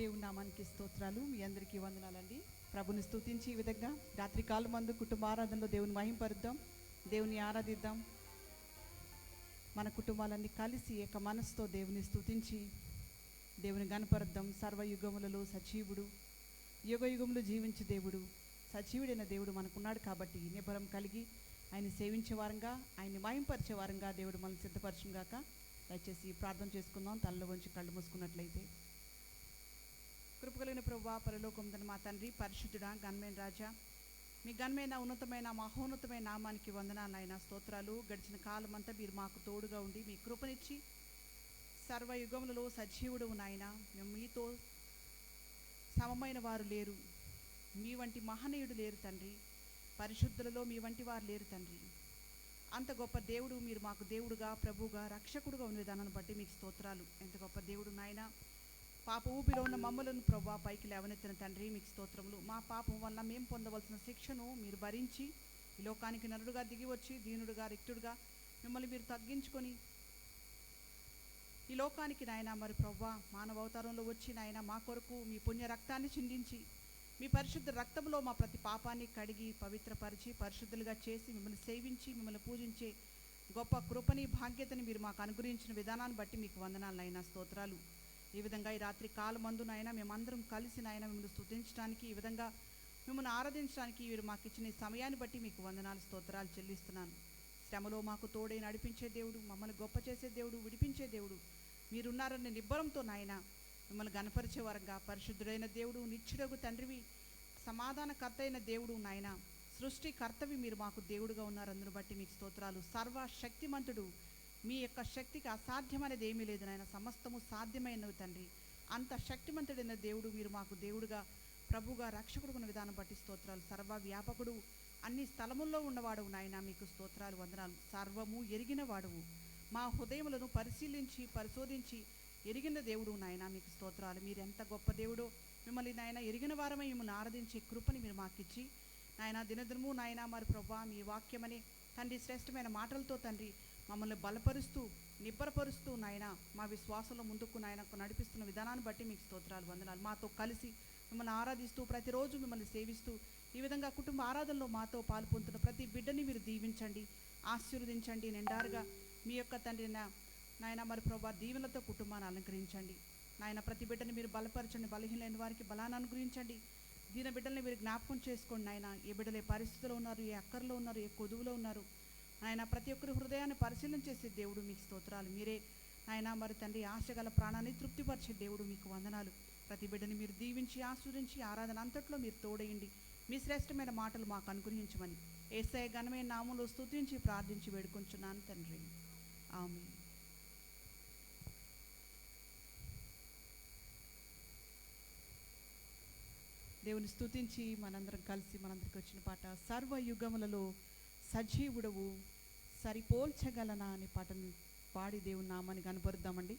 దేవుని నామానికి స్తోత్రాలు. మీ అందరికీ వందనాలండి. ప్రభుని స్తుతించి ఈ విధంగా రాత్రి కాలం మందు కుటుంబ ఆరాధనలో దేవుని మహింపరుద్దాం, దేవుని ఆరాధిద్దాం. మన కుటుంబాలన్నీ కలిసి ఏక మనసుతో దేవుని స్తుతించి దేవుని గణపరుద్దాం. సర్వయుగములలో సజీవుడు, యుగ యుగములు జీవించే దేవుడు, సజీవుడైన దేవుడు మనకున్నాడు. కాబట్టి నిబరం కలిగి ఆయన సేవించే వారంగా, ఆయన్ని మహింపరిచే వారంగా దేవుడు మనం సిద్ధపరచును గాక. దయచేసి ప్రార్థన చేసుకుందాం. తలలో వంచి కళ్ళు మూసుకున్నట్లయితే. కృపగలిగిన ప్రభువా, పరలోకమున మా తండ్రి, పరిశుద్ధుడా, ఘనమైన రాజా, మీ ఘనమైన ఉన్నతమైన మహోన్నతమైన నామానికి వందనాలు నాయన, స్తోత్రాలు. గడిచిన కాలం అంతా మీరు మాకు తోడుగా ఉండి మీ కృపనిచ్చి సర్వయుగములలో సజీవుడు నాయన. మేము మీతో సమమైన వారు లేరు, మీ వంటి మహనీయుడు లేరు తండ్రి. పరిశుద్ధులలో మీ వంటి వారు లేరు తండ్రి. అంత గొప్ప దేవుడు మీరు మాకు దేవుడుగా, ప్రభువుగా, రక్షకుడుగా ఉన్న విధానాన్ని బట్టి మీకు స్తోత్రాలు. ఎంత గొప్ప దేవుడు నాయన. పాప ఊపిలో ఉన్న మమ్మలను ప్రభా పైకి లేవనెత్తిన తండ్రి మీకు స్తోత్రములు. మా పాపం వల్ల మేము పొందవలసిన శిక్షను మీరు భరించి ఈ లోకానికి నరుడుగా దిగి వచ్చి దీనుడుగా, రిక్తుడుగా మిమ్మల్ని మీరు తగ్గించుకొని ఈ లోకానికి నాయన మరి ప్రభా మానవ అవతారంలో వచ్చి నాయన మా కొరకు మీ పుణ్య రక్తాన్ని చిందించి మీ పరిశుద్ధ రక్తంలో మా ప్రతి పాపాన్ని కడిగి పవిత్రపరిచి పరిశుద్ధులుగా చేసి మిమ్మల్ని సేవించి మిమ్మల్ని పూజించే గొప్ప కృపని, భాగ్యతని మీరు మాకు అనుగ్రహించిన విధానాన్ని బట్టి మీకు వందనాలైనా, స్తోత్రాలు. ఈ విధంగా ఈ రాత్రి కాలమందునైనా మేమందరం కలిసి నాయన మిమ్మల్ని స్తుతించడానికి, ఈ విధంగా మిమ్మల్ని ఆరాధించడానికి మీరు మాకు ఇచ్చిన ఈ సమయాన్ని బట్టి మీకు వందనాలు, స్తోత్రాలు చెల్లిస్తున్నాను. శ్రమలో మాకు తోడై నడిపించే దేవుడు, మమ్మల్ని గొప్ప చేసే దేవుడు, విడిపించే దేవుడు మీరున్నారనే నిబ్బరంతో నాయన మిమ్మల్ని గణపరిచే వరంగా, పరిశుద్ధుడైన దేవుడు, నిత్యుడగు తండ్రివి, సమాధానకర్త అయిన దేవుడు నాయన, సృష్టికర్తవి మీరు మాకు దేవుడుగా ఉన్నారు. అందును బట్టి మీకు స్తోత్రాలు. సర్వశక్తిమంతుడు, మీ యొక్క శక్తికి అసాధ్యమనేది ఏమీ లేదు నాయన, సమస్తము సాధ్యమైనవి తండ్రి. అంత శక్తిమంతుడైన దేవుడు మీరు మాకు దేవుడుగా, ప్రభుగా, రక్షకుడు ఉన్న విధానం బట్టి స్తోత్రాలు. సర్వ వ్యాపకుడు, అన్ని స్థలముల్లో ఉన్నవాడు నాయన, మీకు స్తోత్రాలు, వందనాలు. సర్వము ఎరిగిన వాడువు, మా హృదయములను పరిశీలించి పరిశోధించి ఎరిగిన దేవుడు నాయన, మీకు స్తోత్రాలు. మీరు ఎంత గొప్ప దేవుడో మిమ్మల్ని నాయన ఎరిగిన వారమై మిమ్మల్ని ఆరాధించే కృపని మీరు మాకిచ్చి నాయన దినదినము నాయన మరి ప్రభా మీ వాక్యమని తండ్రి శ్రేష్టమైన మాటలతో తండ్రి మమ్మల్ని బలపరుస్తూ నిబ్బరపరుస్తూ నాయన మా విశ్వాసంలో ముందుకు నాయన నడిపిస్తున్న విధానాన్ని బట్టి మీకు స్తోత్రాలు, వందనాలు. మాతో కలిసి మిమ్మల్ని ఆరాధిస్తూ ప్రతిరోజు మిమ్మల్ని సేవిస్తూ ఈ విధంగా కుటుంబ ఆరాధనలో మాతో పాల్పొందుతున్న ప్రతి బిడ్డని మీరు దీవించండి, ఆశీర్వదించండి. నిండారుగా మీ యొక్క తండ్రి నాయన మరి ప్రభా దీవెనలతో కుటుంబాన్ని అలంకరించండి నాయన. ప్రతి బిడ్డని మీరు బలపరచండి, బలహీనైన వారికి బలాన్ని అనుగ్రహించండి. దీన బిడ్డల్ని మీరు జ్ఞాపకం చేసుకోండి నాయన. ఏ బిడ్డలు ఏ పరిస్థితిలో ఉన్నారు, ఏ అక్కర్లో ఉన్నారు, ఏ కొదువులో ఉన్నారు నాయన, ప్రతి ఒక్కరి హృదయాన్ని పరిశీలన చేసే దేవుడు మీకు స్తోత్రాలు. మీరే నాయన మరి తండ్రి ఆశగల ప్రాణాన్ని తృప్తిపరిచే దేవుడు మీకు వందనాలు. ప్రతి బిడ్డని మీరు దీవించి ఆస్వాదించి ఆరాధన అంతట్లో మీరు తోడేయండి. మీ శ్రేష్టమైన మాటలు మాకు అనుగ్రహించమని యేసయ్య ఘనమైన నామములో స్తుతించి ప్రార్థించి వేడుకొంచున్నాను తండ్రి, ఆమేన్. దేవుని స్తుతించి మనందరం కలిసి మనందరికి వచ్చిన పాట సర్వయుగములలో సజీవుడవు సరిపోల్చగలనా అనే పాటను పాడి దేవుని నామాన్ని కనపరుద్దామండి.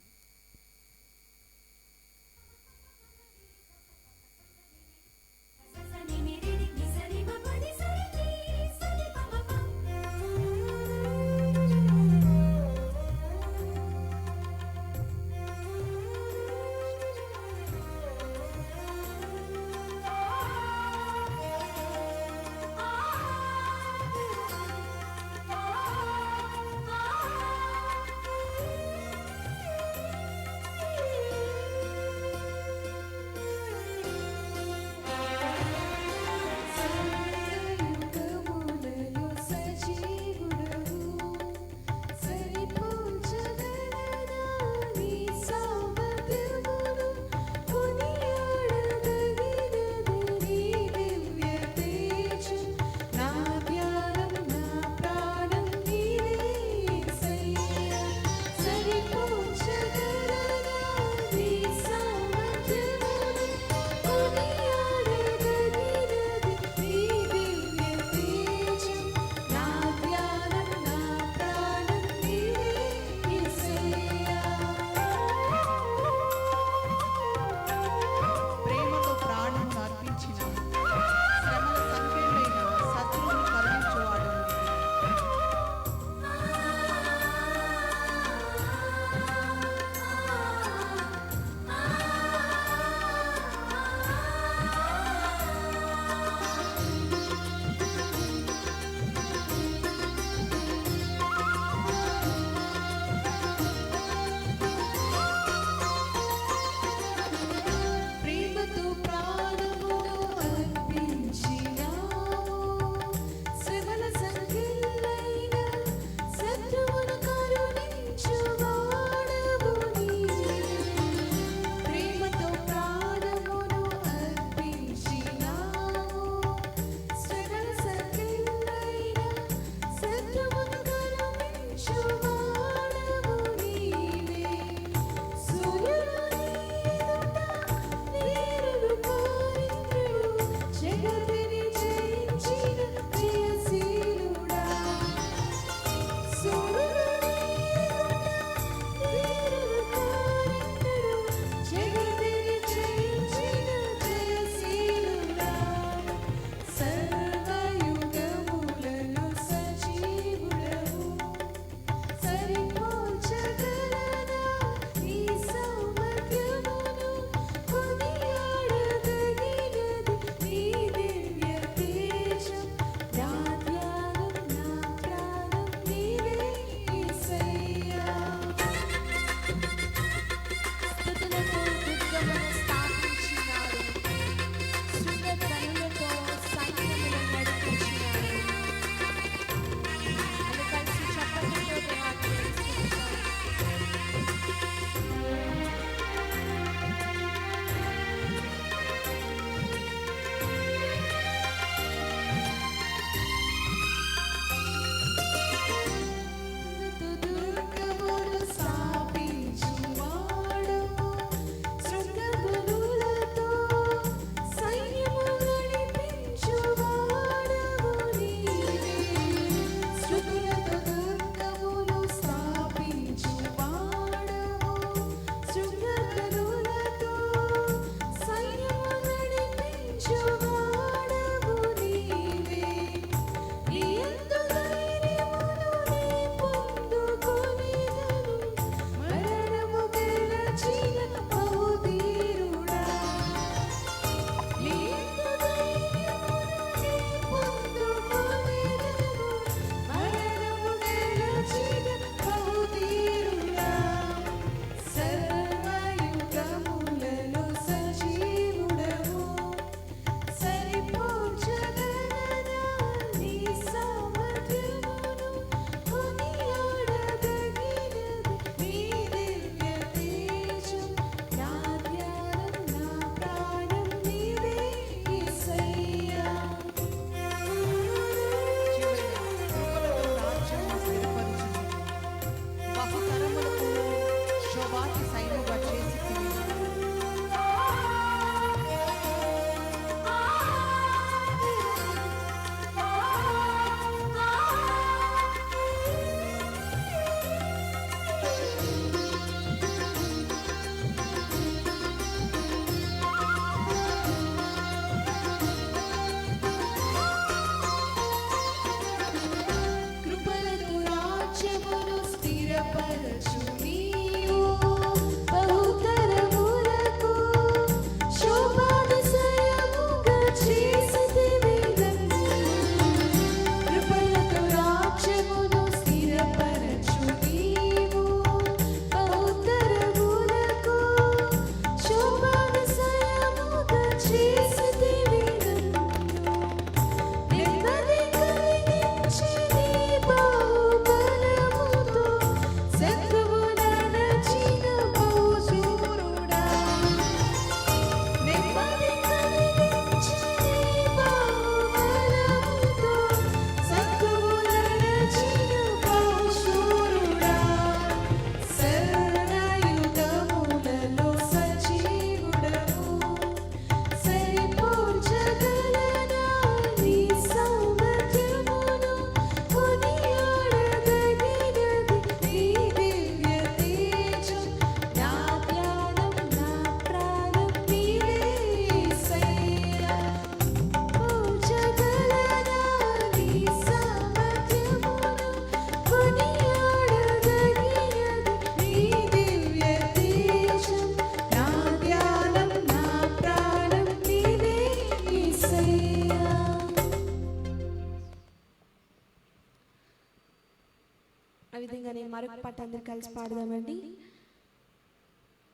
విధంగానే మరొక పాట అందరు కలిసి పాడదామండి.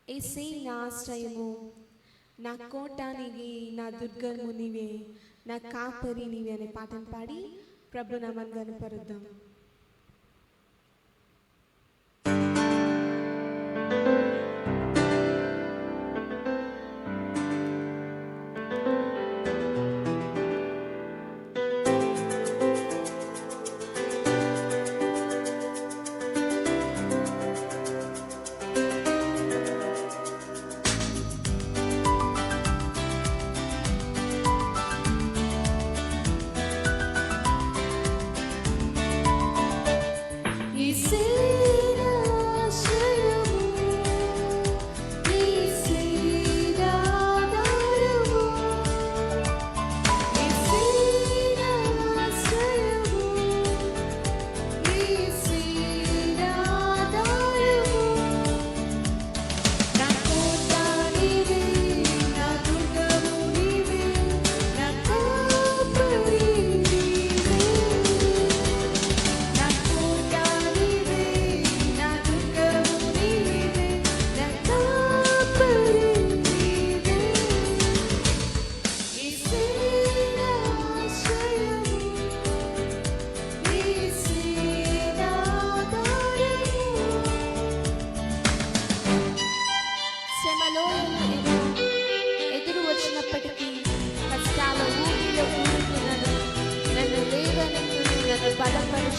యేసే నా ఆశ్రయము, నా కోట నీవే, నా దుర్గము నీవే, నా కాపరి నీవే అనే పాటను పాడి ప్రభు నామాన్ని గణపరుద్దాం.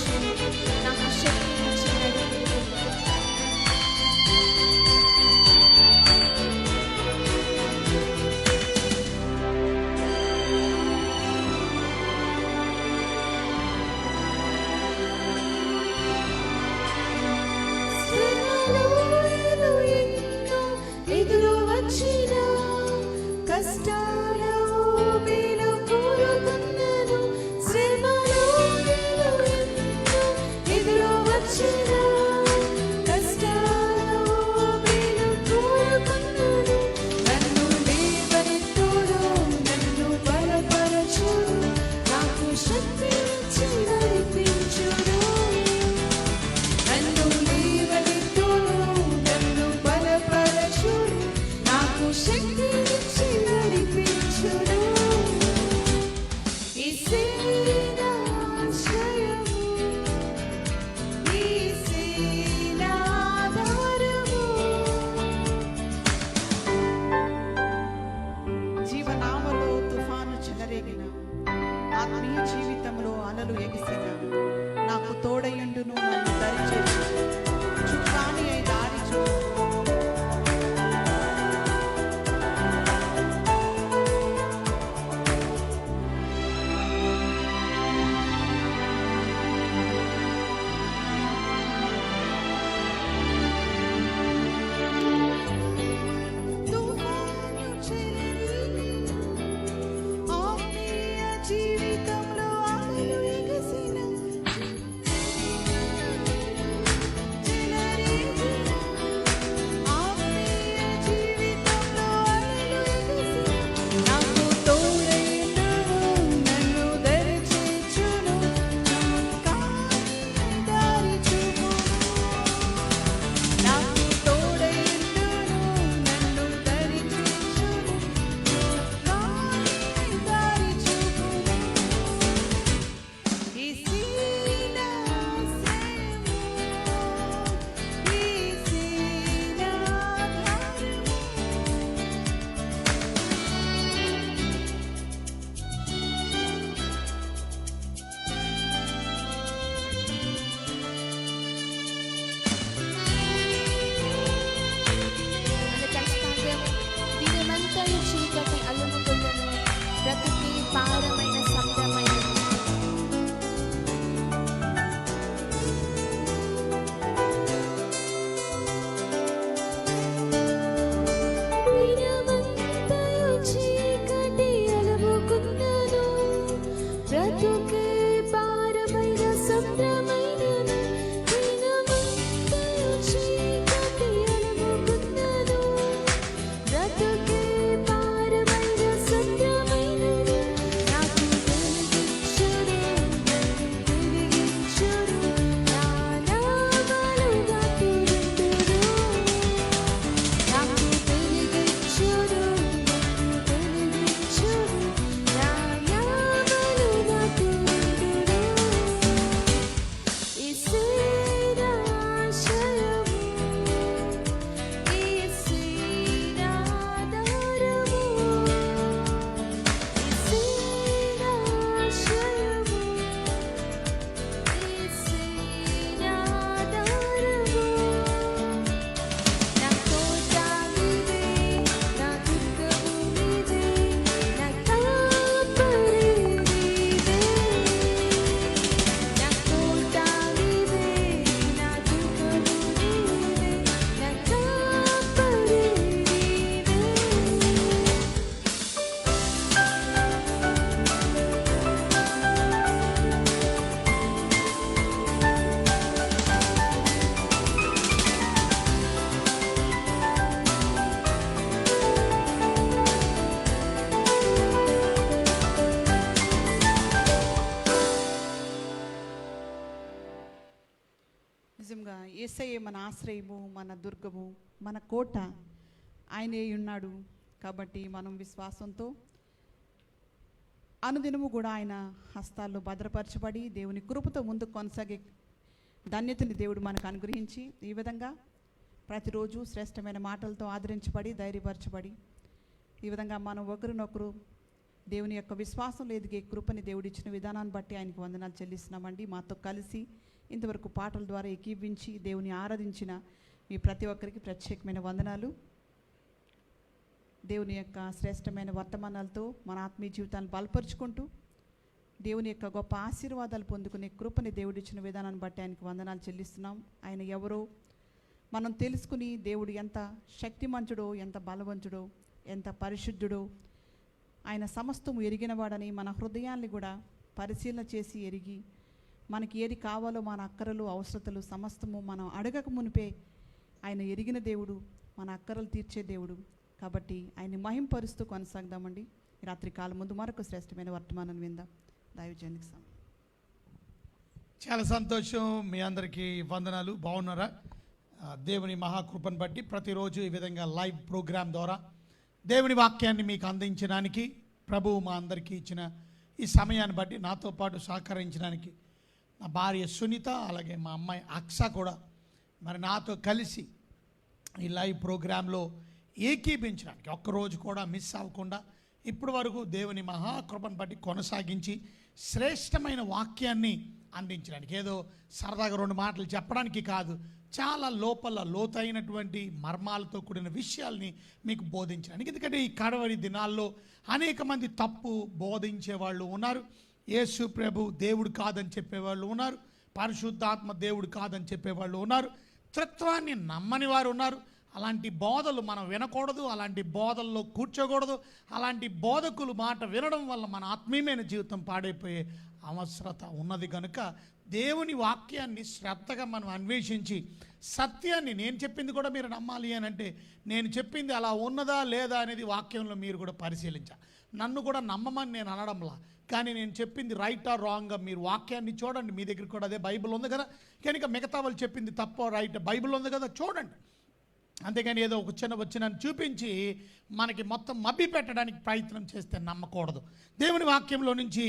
బలపరచు, నాకు శక్తినిచ్చి నడిపించు. శ్రమలు ఎన్నో ఎదురు వచ్చినా, కష్టాల ఊబిలో కూరుకున్నాను. శ్రమలు ఎన్నో ఎదురు వచ్చినా, కష్టాల ఊబిలో కూరుకున్నాను. నన్ను లేవనెత్తుడు, నన్ను బలపరచుడు, నాకు శక్తినిచ్చి నడిపించుడు. నన్ను లేవనెత్తుడు, నన్ను బలపరచుడు, నాకు శక్తినిచ్చి నడిపించుడు. యేసే నా ఆశ్రయము, యేసే నా ఆధారము. జీవనామలో తుఫాను చెలరేగిన, ఆత్మీయ జీవితంలో అలలు ఎగిసిన, నాకు తోడయుండును, నన్ను దరిచేర్చు, చుక్కాని అయి దారి చూపు. తుఫాను చెలరేగిన, ఆత్మీయ జీవితంలో అలలు ఎగిసిన, చెలరేగిన, ఆత్మీయ జీవితంలో అలలు ఎగిసిన, నాకు తోడయుండును, నన్ను దరిచేర్చును, చుక్కాని దారి చూపును. నాకు తోడయుండును, నన్ను దరిచేర్చును, చుక్కాని దారి చూపును. యేసే నా ఆశ్రయము, యేసే నా ఆధారము. కష్టాంగం దినమంతయు చీకటి అలుముకొల్లును, బ్రతుకే భారమైన సముద్రమైనది. దినమంతయు చీకటి అలుముకున్నను, బ్రతుకే భారమైన సముద్రమైనది. దినమంతయు చీకటి అలుముకున్నను, బ్రతుకే భారమైన సముద్రమైనది. నాకు వెలిగించుడు, నన్ను వెలిగించుడు, నా నామముగా తిరుగుదురు. నాకు వెలిగించుడు, నన్ను వెలిగించుడు, నా నామముగా తిరుగుదురు. యేసే నా ఆశ్రయము, యేసే నా ఆధారము. యేసే నా ఆశ్రయము, యేసే నా ఆధారము. నా కోట నీవే, నా దుర్గము నీవే, నా కాపరి నీవే. నా కోట నీవే, నా దుర్గము నీవే, నా కాపరి నీవే. నిజంగా యేసయ్యే మన ఆశ్రయము, మన దుర్గము, మన కోట. ఆయనే ఉన్నాడు. కాబట్టి మనం విశ్వాసంతో అనుదినము కూడా ఆయన హస్తాల్లో భద్రపరచబడి దేవుని కృపతో ముందుకు కొనసాగే ధన్యతని దేవుడు మనకు అనుగ్రహించి ఈ విధంగా ప్రతిరోజు శ్రేష్టమైన మాటలతో ఆదరించబడి ధైర్యపరచబడి ఈ విధంగా మనం ఒకరినొకరు దేవుని యొక్క విశ్వాసంలో ఎదిగే కృపని దేవుడిచ్చిన విధానాన్ని బట్టి ఆయనకు వందనాలు చెల్లిస్తున్నామండి. మాతో కలిసి ఇంతవరకు పాటల ద్వారా ఏకీభించి దేవుని ఆరాధించిన మీ ప్రతి ఒక్కరికి ప్రత్యేకమైన వందనాలు. దేవుని యొక్క శ్రేష్టమైన వర్తమానాలతో మన ఆత్మీయ జీవితాన్ని బలపరుచుకుంటూ దేవుని యొక్క గొప్ప ఆశీర్వాదాలు పొందుకునే కృపని దేవుడిచ్చిన విధానాన్ని బట్టి ఆయనకు వందనాలు చెల్లిస్తున్నాం. ఆయన ఎవరో మనం తెలుసుకుని దేవుడు ఎంత శక్తిమంతుడో, ఎంత బలవంతుడో, ఎంత పరిశుద్ధుడో, ఆయన సమస్తము ఎరిగినవాడని మన హృదయాన్ని కూడా పరిశీలన చేసి ఎరిగి మనకి ఏది కావాలో మన అక్కరలు అవసరతలు సమస్తము మనం అడగక మునిపే ఆయన ఎరిగిన దేవుడు, మన అక్కరలు తీర్చే దేవుడు. కాబట్టి ఆయన్ని మహింపరుస్తూ కొనసాగదామండి. రాత్రి కాలం ముందు మరొక శ్రేష్టమైన వర్తమానాన్ని విందాం. దైవజనునికి సమయం. చాలా సంతోషం. మీ అందరికీ వందనాలు. బాగున్నారా? దేవుని మహాకృపను బట్టి ప్రతిరోజు ఈ విధంగా లైవ్ ప్రోగ్రాం ద్వారా దేవుని వాక్యాన్ని మీకు అందించడానికి ప్రభువు మా అందరికీ ఇచ్చిన ఈ సమయాన్ని బట్టి నాతో పాటు సహకరించడానికి నా భార్య సునీత, అలాగే మా అమ్మాయి అక్స కూడా మరి నాతో కలిసి ఈ లైవ్ ప్రోగ్రాంలో ఏకీభించడానికి ఒక్కరోజు కూడా మిస్ అవ్వకుండా ఇప్పటి వరకు దేవుని మహాకృపను బట్టి కొనసాగించి శ్రేష్టమైన వాక్యాన్ని అందించడానికి, ఏదో సరదాగా 2 మాటలు చెప్పడానికి కాదు, చాలా లోతైనటువంటి మర్మాలతో కూడిన విషయాల్ని మీకు బోధించడానికి. ఎందుకంటే ఈ కడవరి దినాల్లో అనేక మంది తప్పు బోధించే వాళ్ళు ఉన్నారు. యేసు ప్రభు దేవుడు కాదని చెప్పేవాళ్ళు ఉన్నారు, పరిశుద్ధాత్మ దేవుడు కాదని చెప్పేవాళ్ళు ఉన్నారు, త్రిత్వాన్ని నమ్మని వారు ఉన్నారు. అలాంటి బోధలు మనం వినకూడదు, అలాంటి బోధల్లో కూర్చోకూడదు. అలాంటి బోధకులు మాట వినడం వల్ల మన ఆత్మీయమైన జీవితం పాడైపోయే అవసరత ఉన్నది కనుక దేవుని వాక్యాన్ని శ్రద్ధగా మనం అన్వేషించి సత్యాన్ని, నేను చెప్పింది కూడా మీరు నమ్మాలి అని అంటే నేను చెప్పింది అలా ఉన్నదా లేదా అనేది వాక్యంలో మీరు కూడా పరిశీలించాలి. నన్ను కూడా నమ్మమని నేను అనడంలా, కానీ నేను చెప్పింది రైట్ ఆర్ రాంగ్గా మీరు వాక్యాన్ని చూడండి. మీ దగ్గర కూడా అదే బైబిల్ ఉంది కదా, కనుక మిగతా వాళ్ళు చెప్పింది తప్పో రైట్ బైబిల్ ఉంది కదా చూడండి. అంతేగాని ఏదో ఒక వచ్చిన చూపించి మనకి మొత్తం మభ్య పెట్టడానికి ప్రయత్నం చేస్తే నమ్మకూడదు. దేవుని వాక్యంలో నుంచి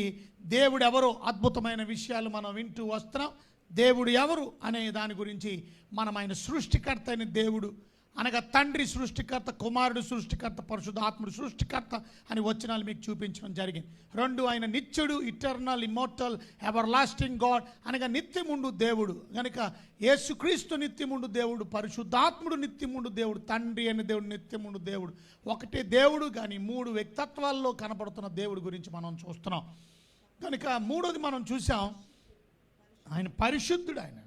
దేవుడు ఎవరో అద్భుతమైన విషయాలు మనం వింటూ వస్తున్నాం. దేవుడు ఎవరు అనే దాని గురించి మనం ఆయన సృష్టికర్త అయిన దేవుడు అనగా తండ్రి సృష్టికర్త, కుమారుడు సృష్టికర్త, పరిశుద్ధాత్ముడు సృష్టికర్త అని వచనాలు మీకు చూపించడం జరిగింది. 2 ఆయన నిత్యుడు, eternal, immortal, everlasting God అనగా నిత్యముండు దేవుడు. కనుక యేసుక్రీస్తు నిత్యముండు దేవుడు, పరిశుద్ధాత్ముడు నిత్యముండు దేవుడు, తండ్రి అనే దేవుడు నిత్యముండు దేవుడు. ఒకటే దేవుడు కానీ 3 వ్యక్తిత్వాల్లో కనపడుతున్న దేవుడి గురించి మనం చూస్తున్నాం. కనుక 3వది మనం చూసాం, ఆయన పరిశుద్ధుడు. ఆయన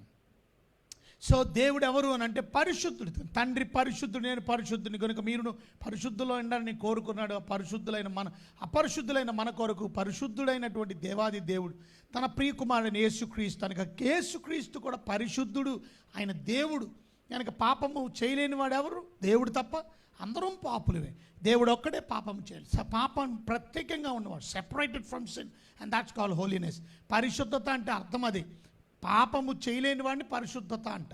సో దేవుడు ఎవరు అని అంటే పరిశుద్ధుడు. తండ్రి పరిశుద్ధుడు, నేను పరిశుద్ధుని కనుక మీరును పరిశుద్ధులో ఉండాలని కోరుకున్నాడు. అపరిశుద్ధులైన మన కొరకు పరిశుద్ధుడైనటువంటి దేవాది దేవుడు తన ప్రియకుమారుడైన యేసుక్రీస్తు, కనుక యేసుక్రీస్తు కూడా పరిశుద్ధుడు, ఆయన దేవుడు. కనుక పాపము చేయలేని వాడు ఎవరు? దేవుడు తప్ప. అందరం పాపులమే, దేవుడు ఒక్కడే పాపం చేయాలి. పాపం ప్రత్యేకంగా ఉన్నవాడు, separated from sin, and that's called holiness. పరిశుద్ధత అంటే అర్థం అది. పాపము చేయలేని వాడిని పరిశుద్ధత అంట.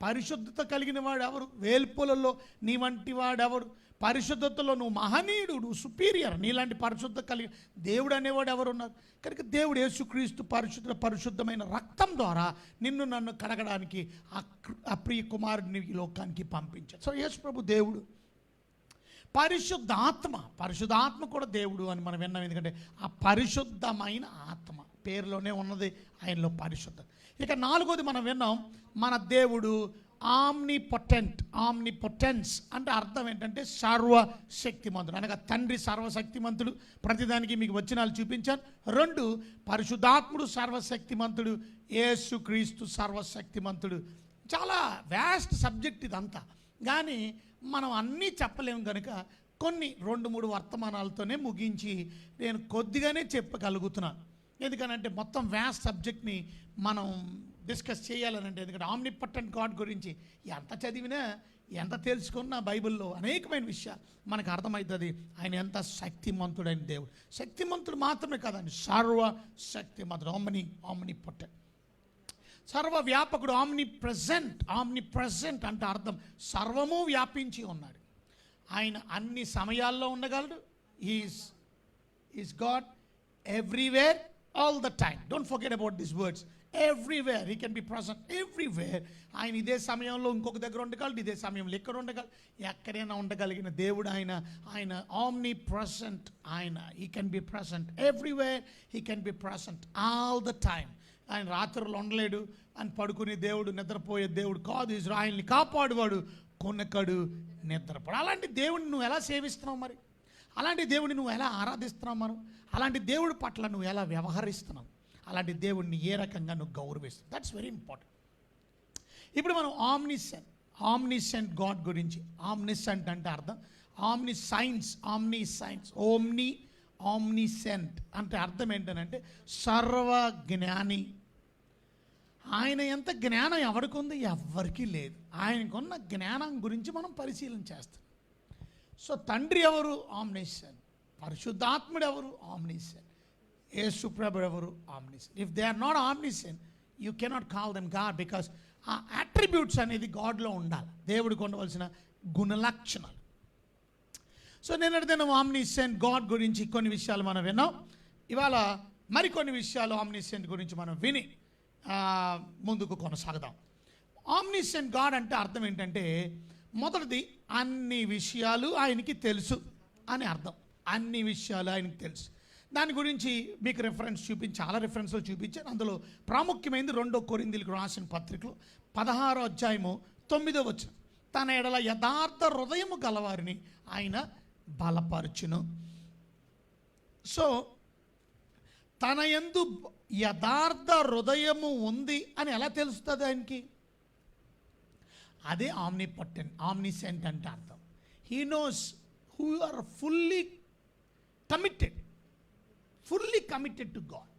పరిశుద్ధత కలిగిన వాడు ఎవరు? వేల్పులలో నీ వంటి వాడెవరు? పరిశుద్ధతలో నువ్వు మహనీయుడు, నువ్వు సుపీరియర్. నీలాంటి పరిశుద్ధత కలిగి దేవుడు అనేవాడు ఎవరు ఉన్నారు? కనుక దేవుడు యేసుక్రీస్తు పరిశుద్ధమైన రక్తం ద్వారా నిన్ను నన్ను కడగడానికి ఆ ప్రియ కుమారుడిని ఈ లోకానికి పంపించాడు. సో యేసు ప్రభు దేవుడు. పరిశుద్ధాత్మ కూడా దేవుడు అని మనం విన్నాం. ఎందుకంటే ఆ పరిశుద్ధమైన ఆత్మ పేరులోనే ఉన్నది ఆయనలో పరిశుద్ధత. ఇక 4వది మనం విన్నాం, మన దేవుడు ఆమ్నిపొటెన్స్ అంటే అర్థం ఏంటంటే సర్వశక్తిమంతుడు, అనగా తండ్రి సర్వశక్తిమంతుడు. ప్రతిదానికి మీకు వచనాలు చూపించాను. 2 పరిశుద్ధాత్ముడు సర్వశక్తిమంతుడు, యేసుక్రీస్తు సర్వశక్తిమంతుడు. చాలా వ్యాస్ట్ సబ్జెక్ట్ ఇదంతా, కానీ మనం అన్నీ చెప్పలేము కనుక కొన్ని 2-3 వర్తమానాలతోనే ముగించి నేను కొద్దిగానే చెప్పగలుగుతున్నాను. ఎందుకనంటే మొత్తం వ్యాస్ట్ సబ్జెక్ట్ని మనం డిస్కస్ చేయాలనంటే, ఎందుకంటే ఆమ్నిపొటెంట్ గాడ్ గురించి ఎంత చదివినా ఎంత తెలుసుకున్నా బైబిల్లో అనేకమైన విషయాలు మనకు అర్థమవుతుంది. ఆయన ఎంత శక్తిమంతుడైన దేవుడు. శక్తిమంతుడు మాత్రమే కాదండి, సర్వశక్తిమంతుడు, ఆమ్నిపొటెంట్, సర్వవ్యాపకుడు, ఆమ్నిప్రెజెంట్ అంటే అర్థం సర్వము వ్యాపించి ఉన్నాడు. ఆయన అన్ని సమయాల్లో ఉండగలడు. Is God everywhere, all the time. Don't forget about these words. Everywhere. He can be present everywhere. ఆయన ఇదే సమయంలో ఇంకొక దగ్గర ఉండగలడు, ఇదే సమయంలో ఇక్కడ ఉండగలడు, ఎక్కడైనా ఉండగలిగిన దేవుడు ఆయన. ఆయన ఆమ్ని ప్రజెంట్. ఆయన he can be present everywhere. He can be present all the time. ఆయన రాత్రులు ఉండలేడు, అని పడుకునే దేవుడు, నిద్రపోయే దేవుడు కాదు. ఇజ్రాయిల్ని కాపాడువాడు, కొనకడు, నిద్రపోడు. అలాంటి దేవుడిని నువ్వు ఎలా సేవిస్తున్నావు? మరి అలాంటి దేవుడిని నువ్వు ఎలా ఆరాధిస్తున్నావు? మనం అలాంటి దేవుడి పట్ల నువ్వు ఎలా వ్యవహరిస్తున్నావు? అలాంటి దేవుడిని ఏ రకంగా నువ్వు గౌరవిస్తున్నావు? That's very important. ఇప్పుడు మనం ఆమ్నిసెంట్ గాడ్ గురించి. ఆమ్నిసెంట్ అంటే అర్థం ఆమ్నిసైన్స్. ఆమ్నిసెంట్ అంటే అర్థం ఏంటంటే సర్వజ్ఞాని. ఆయన ఎంత జ్ఞానం ఎవరికి ఉంది? ఎవ్వరికీ లేదు. ఆయనకున్న జ్ఞానం గురించి మనం పరిశీలన చేస్తాం. సో తండ్రి ఎవరు? ఆమ్నిసెంట్. పరిశుద్ధాత్ముడు ఎవరు? ఆమ్నిసెంట్. యేసు ప్రభువు ఎవరు? Omniscient. If they are not omniscient, you cannot call them God. Because ఆ అట్రిబ్యూట్స్ అనేది గాడ్లో ఉండాలి, దేవుడికి ఉండవలసిన గుణలక్షణాలు. సో నేనంటే ఆమ్నిసెంట్ గాడ్ గురించి కొన్ని విషయాలు మనం విన్నాం. ఇవాళ మరికొన్ని విషయాలు ఆమ్నిసెంట్ గురించి మనం విని ముందుకు కొనసాగుదాం. ఆమ్నిసెంట్ గాడ్ అంటే అర్థం ఏంటంటే, మొదటిది అన్ని విషయాలు ఆయనకి తెలుసు అని అర్థం. అన్ని విషయాలు ఆయనకి తెలుసు. దాని గురించి మీకు చాలా రిఫరెన్స్లు చూపించాను. అందులో ప్రాముఖ్యమైనది 2 కొరింథీయులకు రాసిన పత్రికలో 16వ అధ్యాయము 9వ వచనం. తన ఎడల యథార్థ హృదయము గలవారిని ఆయన బలపరచును. సో తన యందు యథార్థ హృదయము ఉంది అని ఎలా తెలుస్తుంది ఆయనకి? అదే ఆమ్నిసెంట్ అంటే అర్థం. He knows who are fully committed to God.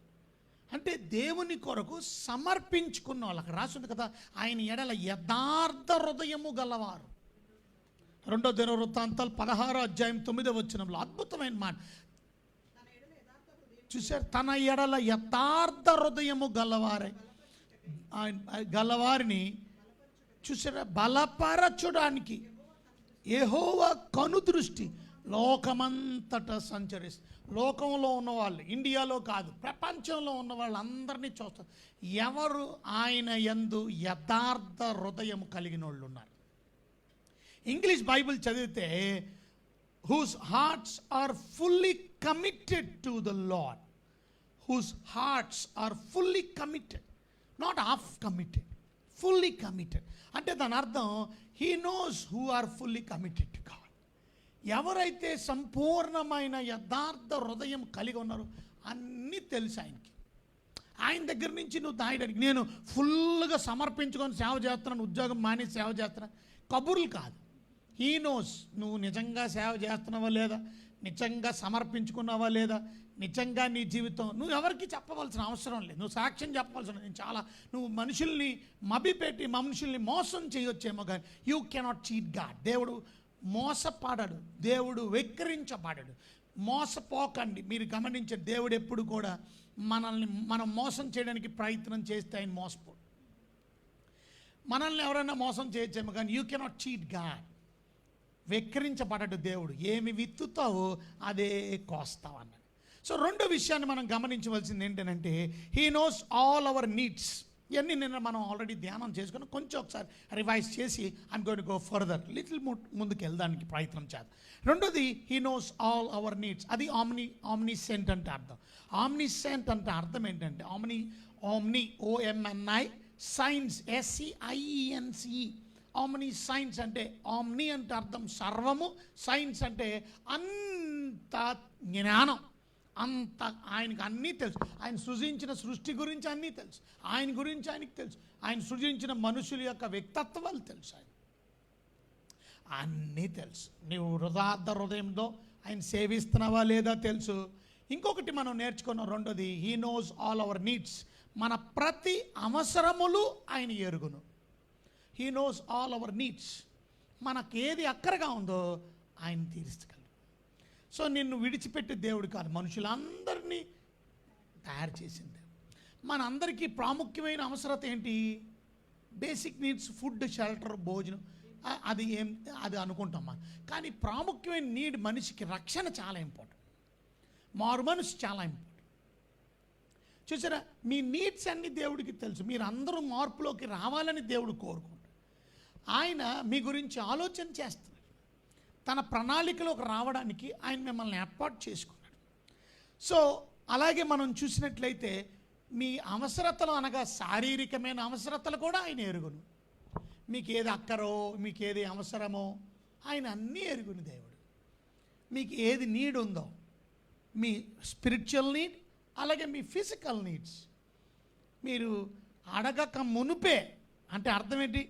అంటే దేవుని కొరకు సమర్పించుకున్న వాళ్ళు. అక్కడ రాసింది కదా, ఆయన ఎడల యథార్థ హృదయము గలవారు. 2 దినవృత్తాంతాలు 16వ అధ్యాయం 9వ వచనంలో అద్భుతమైన మాట చూశారు. తన ఎడల యథార్థ హృదయము గలవారిని చూసారా, బలపరచడానికి యెహోవా కనుదృష్టి లోకమంతటా సంచరిస్తుంది. లోకంలో ఉన్నవాళ్ళు, ఇండియాలో కాదు ప్రపంచంలో ఉన్న వాళ్ళందరినీ చూస్తారు. ఎవరు ఆయన యందు యథార్థ హృదయం కలిగిన వాళ్ళు ఉన్నారు. ఇంగ్లీష్ బైబిల్ చదివితే whose hearts are fully committed to the Lord. Whose hearts are fully committed, not half committed, fully committed. అంటే దాని అర్థం he knows who are fully committed to God. ఎవరైతే సంపూర్ణమైన యథార్థ హృదయం కలిగి ఉన్నారో అన్నీ తెలుసు ఆయనకి. ఆయన దగ్గర నుంచి నువ్వు దాయడానికి, నేను ఫుల్గా సమర్పించుకొని సేవ చేస్తున్నాను, ఉద్యోగం మాని సేవ చేస్తున్నాను, కబుర్లు కాదు. హీ నోస్ నువ్వు నిజంగా సేవ చేస్తున్నావా లేదా, నిజంగా సమర్పించుకున్నావా లేదా, నిజంగా నీ జీవితం నువ్వు ఎవరికి చెప్పవలసిన అవసరం లేదు. నువ్వు సాక్ష్యం చెప్పవలసిన, నువ్వు మనుషుల్ని మభ్యపెట్టి మనుషుల్ని మోసం చేయొచ్చేమో కానీ యూ కెనాట్ చీట్ గాడ్. దేవుడు మోసపడడు, దేవుడు వెక్కిరించబడడు. మోసపోకండి. మీరు గమనించే దేవుడు ఎప్పుడు కూడా మనం మోసం చేయడానికి ప్రయత్నం చేస్తే ఆయన మోసపోడు. మనల్ని ఎవరైనా మోసం చేయొచ్చేమో కానీ యూ కెనాట్ చీట్ గాడ్. వెక్కిరించబడడు దేవుడు. ఏమి విత్తుతావో అదే కోస్తావు అన్నాడు. సో 2 విషయాన్ని మనం గమనించవలసింది ఏంటంటే, he knows all our needs. ఇవన్నీ నిన్న మనం ఆల్రెడీ ధ్యానం చేసుకుని కొంచెం ఒకసారి రివైజ్ చేసి I'm going to go further little ముందుకు వెళ్ళడానికి ప్రయత్నం చేద్దాం. రెండోది, he knows all our needs. అది ఆమ్నిసెంట్ అంటే అర్థం. ఆమ్నిసెంట్ అంటే అర్థం ఏంటంటే, omni OMNI, science SCIENCE. Omni science అంటే, ఆమ్ని అంటే అర్థం సర్వము, సైన్స్ అంటే అంత జ్ఞానం, అంత ఆయనకు అన్నీ తెలుసు. ఆయన సృజించిన సృష్టి గురించి అన్నీ తెలుసు, ఆయన గురించి ఆయనకు తెలుసు, ఆయన సృజించిన మనుషుల యొక్క వ్యక్తిత్వాలు తెలుసు, ఆయన అన్నీ తెలుసు. నువ్వు హృదయంలో ఆయన సేవిస్తున్నావా లేదా తెలుసు. ఇంకొకటి మనం నేర్చుకున్న రెండోది, he knows all our needs. మన ప్రతి అవసరములు ఆయన ఎరుగును. He knows all our needs. మనకు ఏది అక్కరగా ఉందో ఆయన తీర్చగలరు. సో నిన్ను విడిచిపెట్టే దేవుడు కాదు, మనుషులందరినీ తయారు చేసింది. మనందరికీ ప్రాముఖ్యమైన అవసరత ఏంటి? బేసిక్ నీడ్స్, ఫుడ్, షెల్టర్, భోజనం. అది అనుకుంటాం మనం. కానీ ప్రాముఖ్యమైన నీడ్ మనిషికి రక్షణ చాలా ఇంపార్టెంట్. మారు మనసు చాలా ఇంపార్టెంట్. చూసారా, మీ నీడ్స్ అన్ని దేవుడికి తెలుసు. మీరు అందరూ మార్పులోకి రావాలని దేవుడు కోరుకుంటాడు. ఆయన మీ గురించి ఆలోచన చేస్తున్నాడు. తన ప్రణాళికలోకి రావడానికి ఆయన మిమ్మల్ని ఏర్పాటు చేసుకున్నాడు. సో అలాగే మనం చూసినట్లయితే మీ అవసరతలు అనగా శారీరకమైన అవసరతలు కూడా ఆయన ఎరుగును. మీకు ఏది అక్కరో, మీకు ఏది అవసరమో ఆయన అన్నీ ఎరుగును దేవుడు. మీకు ఏది నీడ్ ఉందో, మీ స్పిరిచువల్ నీడ్, అలాగే మీ ఫిజికల్ నీడ్స్, మీరు అడగక మునుపే అంటే అర్థం ఏంటి?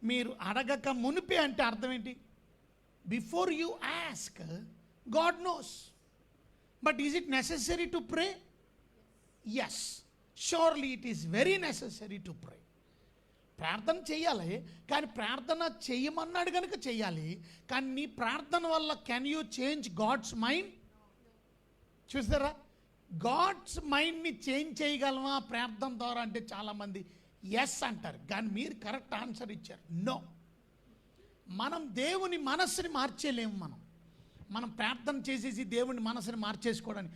మీరు అడగక మునుపే అంటే అర్థం ఏంటి? Before you ask, God knows. But is it necessary to pray? Yes, surely it is very necessary to pray. ప్రార్థన చేయాలి, కానీ ప్రార్థన చేయమన్నాడు కనుక చేయాలి. కానీ నీ ప్రార్థన వల్ల can you change God's mind? చూస్తారా, గాడ్స్ మైండ్ని చేంజ్ చేయగలమా ప్రార్థన ద్వారా అంటే చాలామంది ఎస్ అంటారు, కానీ మీరు కరెక్ట్ ఆన్సర్ ఇచ్చారు నో. మనం దేవుని మనస్సుని మార్చేయలేము. మనం ప్రార్థన చేసేసి దేవుని మనసుని మార్చేసుకోవడానికి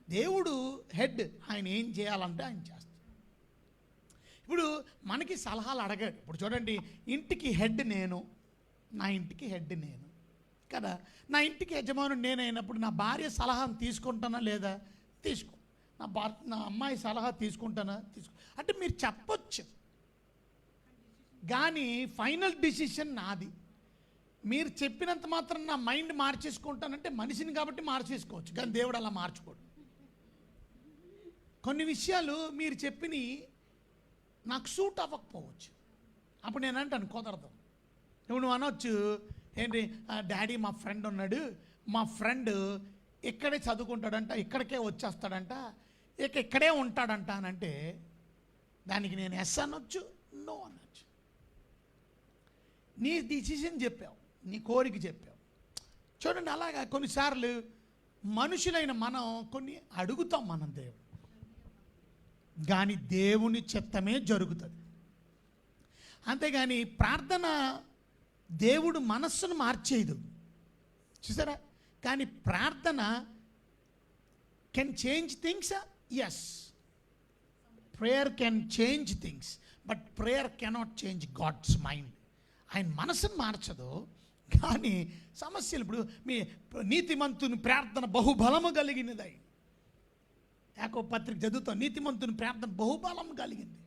దేవుడు హెడ్, ఆయన ఏం చేయాలంటే ఆయన చేస్తాడు. ఇప్పుడు మనకి సలహాలు అడగాడు. ఇప్పుడు చూడండి, ఇంటికి హెడ్ నేను, నా ఇంటికి హెడ్ నేను కదా. నా ఇంటికి యజమానుడు నేనైనప్పుడు నా భార్య సలహాను తీసుకుంటానా లేదా? తీసుకో. నా అమ్మాయి సలహా తీసుకుంటానా? అంటే మీరు చెప్పొచ్చు, కానీ ఫైనల్ డిసిషన్ నాది. మీరు చెప్పినంత మాత్రం నా మైండ్ మార్చేసుకుంటానంటే మనిషిని కాబట్టి మార్చేసుకోవచ్చు, కానీ దేవుడు అలా మార్చుకోడు. కొన్ని విషయాలు మీరు చెప్పినవి నాకు సూట్ అవ్వకపోవచ్చు. అప్పుడు నేను అంటాను కుదరదు. ఇప్పుడు నువ్వు అనొచ్చు ఏంటి, డాడీ మా ఫ్రెండ్ ఉన్నాడు, మా ఫ్రెండ్ ఇక్కడే చదువుకుంటాడంట, ఇక్కడికే వచ్చేస్తాడంట, ఇక్కడే ఉంటాడంట అని అంటే దానికి నేను ఎస్ అనొచ్చు, నో అనొచ్చు. నీ డిసిషన్ చెప్పావు, నీ కోరిక చెప్పావు. చూడండి, అలాగా కొన్నిసార్లు మనుషులైన మనం కొన్ని అడుగుతాం మనం దేవుడు, కానీ దేవుని చిత్తమే జరుగుతుంది. అంతేగాని ప్రార్థన దేవుడు మనస్సును మార్చేయదు, చూసారా. కానీ ప్రార్థన can change things. Yes, prayer can change things, but prayer cannot change God's mind. ఆయన మనసును మార్చదు, కానీ సమస్యలు. ఇప్పుడు మీ నీతిమంతుని ప్రార్థన బహుబలము కలిగినదై, యాకోబు పత్రిక చదువుతాం, నీతిమంతుని ప్రార్థన బహుబలం కలిగింది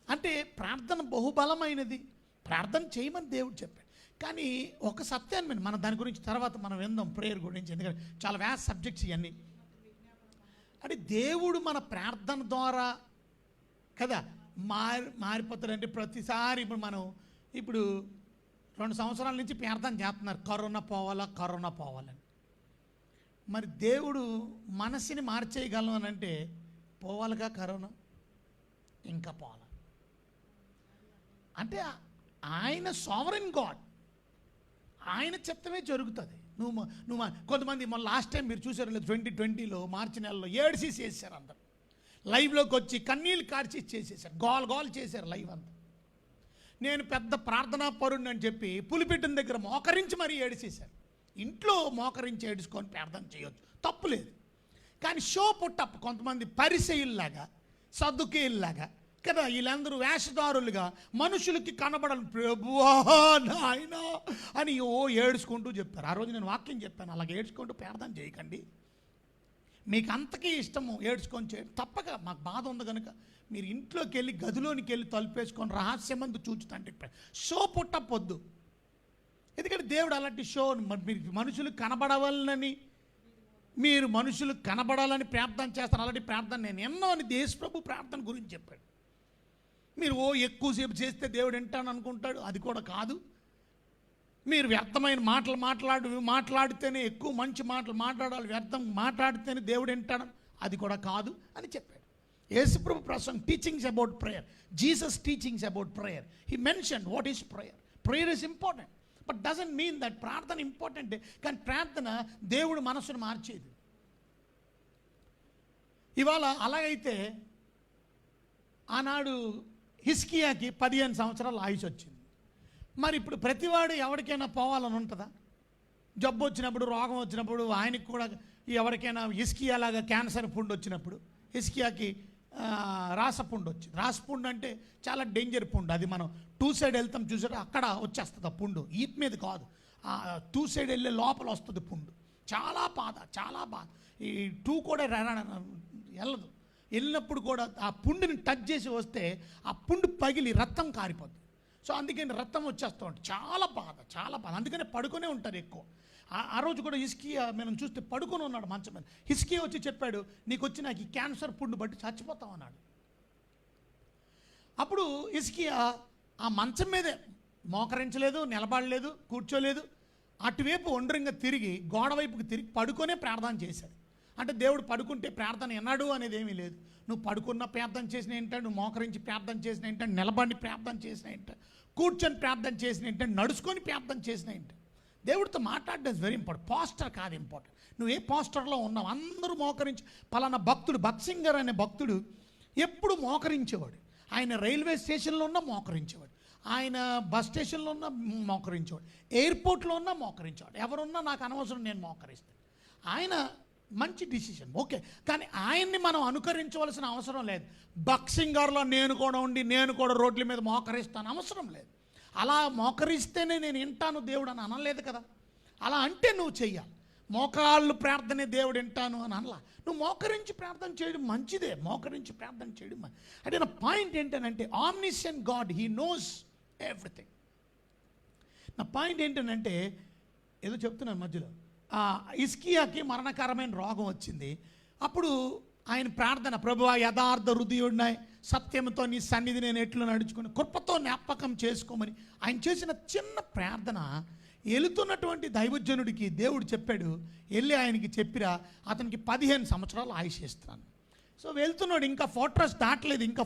అంటే ప్రార్థన బహుబలమైనది. ప్రార్థన చేయమని దేవుడు చెప్పాడు. కానీ ఒక సత్యాన్ని మనం దాని గురించి తర్వాత మనం విందాం, ప్రేయర్ గురించి, ఎందుకంటే చాలా వ్యాస్ సబ్జెక్ట్స్ ఇవన్నీ. అంటే దేవుడు మన ప్రార్థన ద్వారా కదా మారిపోతాడంటే ప్రతిసారి ఇప్పుడు 2 సంవత్సరాల నుంచి ప్రార్థన చేస్తున్నారు, కరోనా పోవాలని. మరి దేవుడు మనసుని మార్చేయగలం అని అంటే పోవాలిగా కరోనా, ఇంకా పోవాలి అంటే ఆయన సావరెన్ గాడ్, ఆయన చిత్తమే జరుగుతుంది. నువ్వు కొంతమంది మొన్న లాస్ట్ టైం మీరు చూసారు లేదు, 2020లో మార్చి నెలలో ఏడ్సీసి చేశారు, అందరు లైవ్లోకి వచ్చి కన్నీళ్ళు కార్చి చేసేసారు, గోల్ చేశారు లైవ్ అంతా. నేను పెద్ద ప్రార్థనా పరుణ్ణి అని చెప్పి పులిపెట్టిన దగ్గర మోకరించి మరీ ఏడిసేశారు. ఇంట్లో మోకరించి ఏడుచుకొని ప్రార్థన చేయొచ్చు, తప్పులేదు. కానీ షో పుట్టప్ కొంతమంది పరిసయ్యుల్లాగా, సద్దుకేయుల్లాగా కదా, వీళ్ళందరూ వేషధారులుగా మనుషులకి కనబడని ప్రభువా నాయనా అని ఏడుచుకుంటూ చెప్తారు. ఆ రోజు నేను వాక్యం చెప్పాను, అలాగే ఏడ్చుకుంటూ ప్రార్థన చేయకండి. మీకు అంతకీ ఇష్టము ఏడ్చుకొని చేయండి, తప్పక మాకు బాధ ఉంది కనుక మీరు ఇంట్లోకి వెళ్ళి గదిలోనికి వెళ్ళి తలుపేసుకొని రహస్యమందు చూచుతంటే షో పుట్టప్పొద్దు. ఎందుకంటే దేవుడు అలాంటి షో మీరు మనుషులు కనబడవాలని, మీరు మనుషులు కనబడాలని ప్రార్థన చేస్తారు. అలాంటి ప్రార్థన నేను ఎన్నో అని దేశప్రభు ప్రార్థన గురించి చెప్పాడు. మీరు ఎక్కువసేపు చేస్తే దేవుడు వింటాను అనుకుంటాడు, అది కూడా కాదు. మీరు వ్యర్థమైన మాటలు మాట్లాడితేనే, ఎక్కువ మంచి మాటలు మాట్లాడాలి, వ్యర్థం మాట్లాడితేనే దేవుడు వింటాడు, అది కూడా కాదు అని చెప్పాడు. యేసుప్రభు ప్రసంగం teachings about prayer, Jesus teachings about prayer, he mention what is prayer. Prayer is important, but doesn't mean that ప్రార్థన ఇంపార్టెంట్. కానీ ప్రార్థన దేవుడు మనసును మార్చేది. ఇవాళ అలాగైతే ఆనాడు హిజ్కియాకి 15 సంవత్సరాలు ఆయుష్ వచ్చింది. మరి ఇప్పుడు ప్రతివాడు ఎవరికైనా పోవాలని ఉంటుందా? జబ్బు వచ్చినప్పుడు, రోగం వచ్చినప్పుడు, ఆయనకు కూడా ఎవరికైనా హిజ్కియాలాగా క్యాన్సర్ పుండు వచ్చినప్పుడు హిజ్కియాకి రాసపుండు వచ్చింది. రాసపుండు అంటే చాలా డేంజర్ పుండు. అది మనం 2 సైడ్ వెళ్తాం చూసారు, అక్కడ వచ్చేస్తుంది ఆ పుండు. ఈప్ మీద కాదు, 2 సైడ్ వెళ్ళే లోపల వస్తుంది పుండు. చాలా బాధ, చాలా బాధ. ఈ 2 కూడా వెళ్ళదు. వెళ్ళినప్పుడు కూడా ఆ పుండుని టచ్ చేసి వస్తే ఆ పుండు పగిలి రక్తం కారిపోద్ది. సో అందుకని రక్తం వచ్చేస్తూ ఉంటుంది. చాలా బాధ, చాలా బాధ. అందుకనే పడుకునే ఉంటారు ఎక్కువ. ఆ రోజు కూడా హిజ్కియా మనం చూస్తే పడుకొని ఉన్నాడు మంచం మీద. హిజ్కియా వచ్చి చెప్పాడు, నీకు వచ్చి నాకు ఈ క్యాన్సర్ పుండు బట్టి చచ్చిపోతావు అన్నాడు. అప్పుడు హిజ్కియా ఆ మంచం మీదే మోకరించలేదు, నిలబడలేదు, కూర్చోలేదు. అటువైపు ఒండ్రంగా తిరిగి గోడ వైపుకి తిరిగి పడుకొనే ప్రార్థన చేశాడు. అంటే దేవుడు పడుకుంటే ప్రార్థన ఎన్నాడు అనేది ఏమీ లేదు. నువ్వు పడుకున్న ప్రార్థన చేసిన ఏంటంటే, నువ్వు మోకరించి ప్రార్థన చేసిన ఏంటంటే, నిలబడి ప్రార్థన చేసిన ఏంటంటే, కూర్చొని ప్రార్థన చేసిన ఏంటంటే, నడుచుకొని ప్రార్థన చేసిన ఏంటంటే, దేవుడితో మాట్లాడడం ఇస్ వెరీ ఇంపార్టెంట్. పాస్టర్ కాదు ఇంపార్టెంట్. నువ్వు ఏ పాస్టర్లో ఉన్నావు, అందరూ మోకరించి. పలానా భక్తుడు భక్సింగర్ అనే భక్తుడు ఎప్పుడు మోకరించేవాడు. ఆయన రైల్వే స్టేషన్లో ఉన్న మోకరించేవాడు, ఆయన బస్ స్టేషన్లో ఉన్న మోకరించేవాడు, ఎయిర్పోర్ట్లో ఉన్న మోకరించేవాడు. ఎవరున్నా నాకు అనవసరం, నేను మోకరిస్తాను. ఆయన మంచి డిసిషన్, ఓకే. కానీ ఆయన్ని మనం అనుకరించవలసిన అవసరం లేదు. బక్సింగర్లో నేను కూడా ఉండి నేను కూడా రోడ్ల మీద మోకరిస్తాను అవసరం లేదు. అలా మోకరిస్తేనే నేను వింటాను దేవుడు అని అనలేదు కదా. అలా అంటే నువ్వు చెయ్యాలి. మోకాళ్ళు ప్రార్థనే దేవుడు వింటాను అని అనలా. నువ్వు మోకరించి ప్రార్థన చేయడం మంచిదే, మోకరించి ప్రార్థన చేయడం అంటే నా పాయింట్ ఏంటంటే, omniscient God, he knows everything. నా పాయింట్ ఏంటంటే, ఏదో చెప్తున్నాను మధ్యలో. హిజ్కియాకి మరణకరమైన రోగం వచ్చింది. అప్పుడు ఆయన ప్రార్థన, ప్రభువా యథార్థ హృదయుడినై సత్యంతో నీ సన్నిధి నేను ఎట్లు నడుచుకుని కృపతో జ్ఞాపకం చేసుకోమని ఆయన చేసిన చిన్న ప్రార్థన వెళుతున్నటువంటి దైవజనుడికి దేవుడు చెప్పాడు, వెళ్ళి ఆయనకి చెప్పిరా, అతనికి 15 సంవత్సరాలు ఆయుష్ ఇస్తున్నాను. సో వెళ్తున్నాడు, ఇంకా ఫోర్ట్రెస్ దాటలేదు, ఇంకా